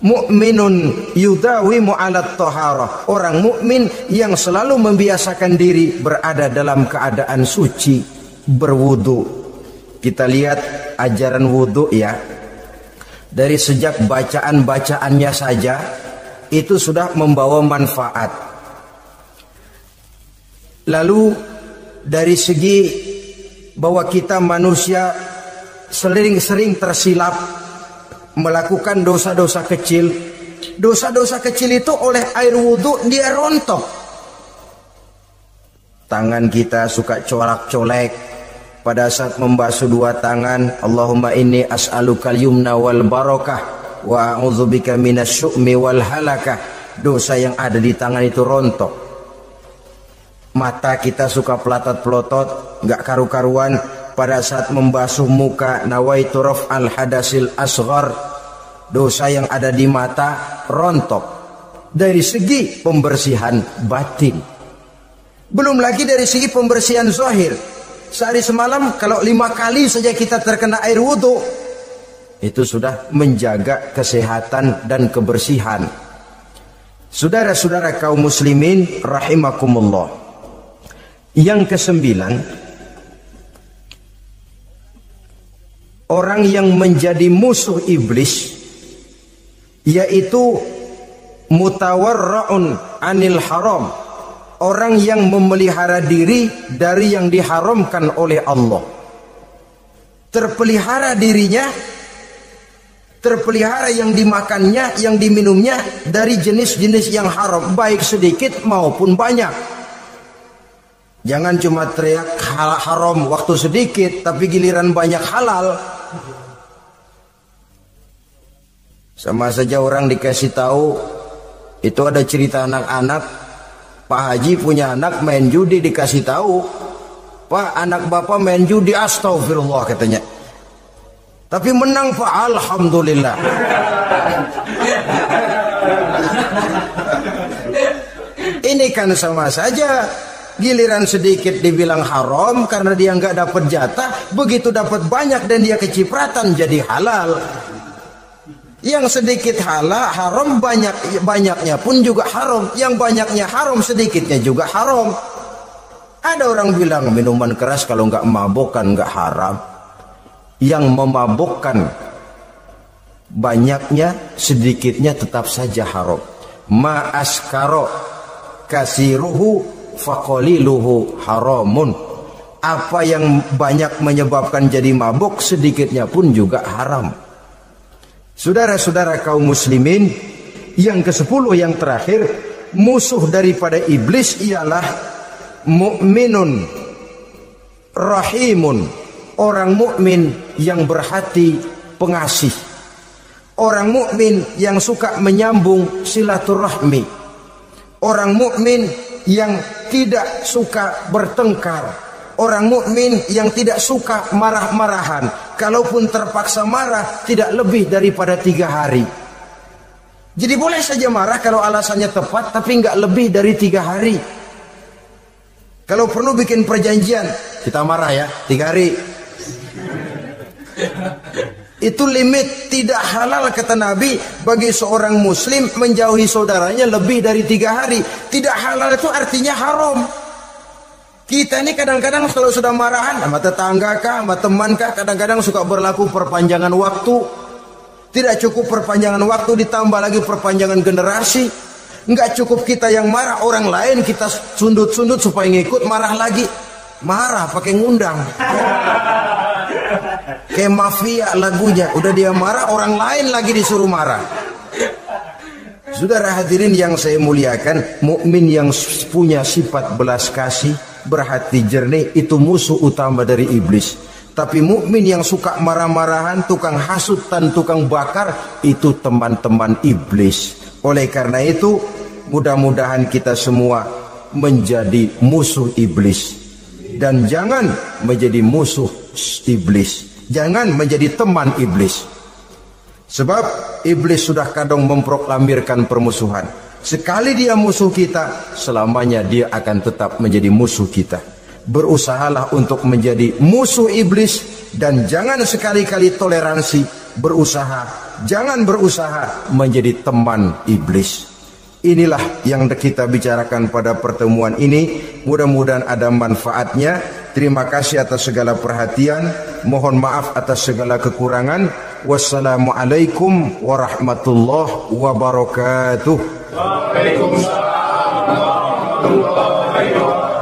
Mu'minun yudawimu 'alat taharah. Orang mukmin yang selalu membiasakan diri berada dalam keadaan suci, berwudu. Kita lihat ajaran wudu ya. Dari sejak bacaan-bacaannya saja itu sudah membawa manfaat. Lalu dari segi bahwa kita manusia sering tersilap melakukan dosa-dosa kecil. Dosa-dosa kecil itu oleh air wudu dia rontok. Tangan kita suka colak-colek. Pada saat membasuh dua tangan, Allahumma inni as'alukal yumna wal barakah wa a'udzubika minasyu'mi wal halakah. Dosa yang ada di tangan itu rontok. Mata kita suka pelotot-pelotot, nggak karu-karuan. Pada saat membasuh muka, nawaitu raf'al hadasil asghar. Dosa yang ada di mata rontok. Dari segi pembersihan batin. Belum lagi dari segi pembersihan zahir. Sehari semalam kalau 5 kali saja kita terkena air wudu, itu sudah menjaga kesehatan dan kebersihan. Saudara-saudara kaum muslimin rahimakumullah. Yang ke-9, orang yang menjadi musuh iblis yaitu mutawarra'un anil haram. Orang yang memelihara diri dari yang diharamkan oleh Allah. terpelihara dirinya, terpelihara yang dimakannya, yang diminumnya dari jenis-jenis yang haram, baik sedikit maupun banyak. Jangan cuma teriak haram waktu sedikit, tapi giliran banyak halal. Sama saja orang dikasih tahu, itu ada cerita anak-anak, Pak Haji punya anak main judi, dikasih tahu, Pak, anak bapak main judi, astagfirullah katanya. Tapi menang Pak, alhamdulillah. Ini kan sama saja, giliran sedikit dibilang haram karena dia nggak dapat jatah, begitu dapat banyak dan dia kecipratan jadi halal. Yang sedikit halal haram, banyaknya pun juga haram. Yang banyaknya haram, sedikitnya juga haram. Ada orang bilang minuman keras kalau nggak mabukkan nggak haram. Yang memabukkan banyaknya, sedikitnya tetap saja haram. Ma askaro kasiruhu faqaliluhu haramun. Apa yang banyak menyebabkan jadi mabuk, sedikitnya pun juga haram. Saudara-saudara kaum muslimin, yang ke-10 yang terakhir, musuh daripada iblis ialah mukminun rahimun, orang mukmin yang berhati pengasih, orang mukmin yang suka menyambung silaturahmi, orang mukmin yang tidak suka bertengkar, orang mukmin yang tidak suka marah-marahan. Kalaupun terpaksa marah, tidak lebih daripada 3 hari. Jadi boleh saja marah kalau alasannya tepat, tapi nggak lebih dari 3 hari. Kalau perlu bikin perjanjian, kita marah ya 3 hari. Itu limit, tidak halal kata Nabi bagi seorang muslim menjauhi saudaranya lebih dari 3 hari. Tidak halal itu artinya haram. Kita ini kadang-kadang kalau sudah marahan sama tetangga kah, sama teman kah, kadang-kadang suka berlaku perpanjangan waktu. Tidak cukup perpanjangan waktu, ditambah lagi perpanjangan generasi. Enggak cukup kita yang marah, orang lain kita sundut-sundut supaya ngikut marah lagi. Marah pakai ngundang. Kayak mafia lagunya, udah dia marah, orang lain lagi disuruh marah. Saudara hadirin yang saya muliakan, mukmin yang punya sifat belas kasih, berhati jernih, itu musuh utama dari iblis. Tapi mukmin yang suka marah-marahan, tukang hasutan, tukang bakar, itu teman-teman iblis. Oleh karena itu, mudah-mudahan kita semua menjadi musuh iblis. Dan jangan menjadi musuh iblis. Jangan menjadi teman iblis. Sebab iblis sudah kadang memproklamirkan permusuhan. Sekali dia musuh kita, selamanya dia akan tetap menjadi musuh kita. Berusahalah untuk menjadi musuh iblis, dan jangan sekali-kali toleransi. Jangan berusaha menjadi teman iblis. Inilah yang kita bicarakan pada pertemuan ini. Mudah-mudahan ada manfaatnya. Terima kasih atas segala perhatian. Mohon maaf atas segala kekurangan. Wassalamualaikum warahmatullahi wabarakatuh. Waalaikumsalam warahmatullahi wabarakatuh.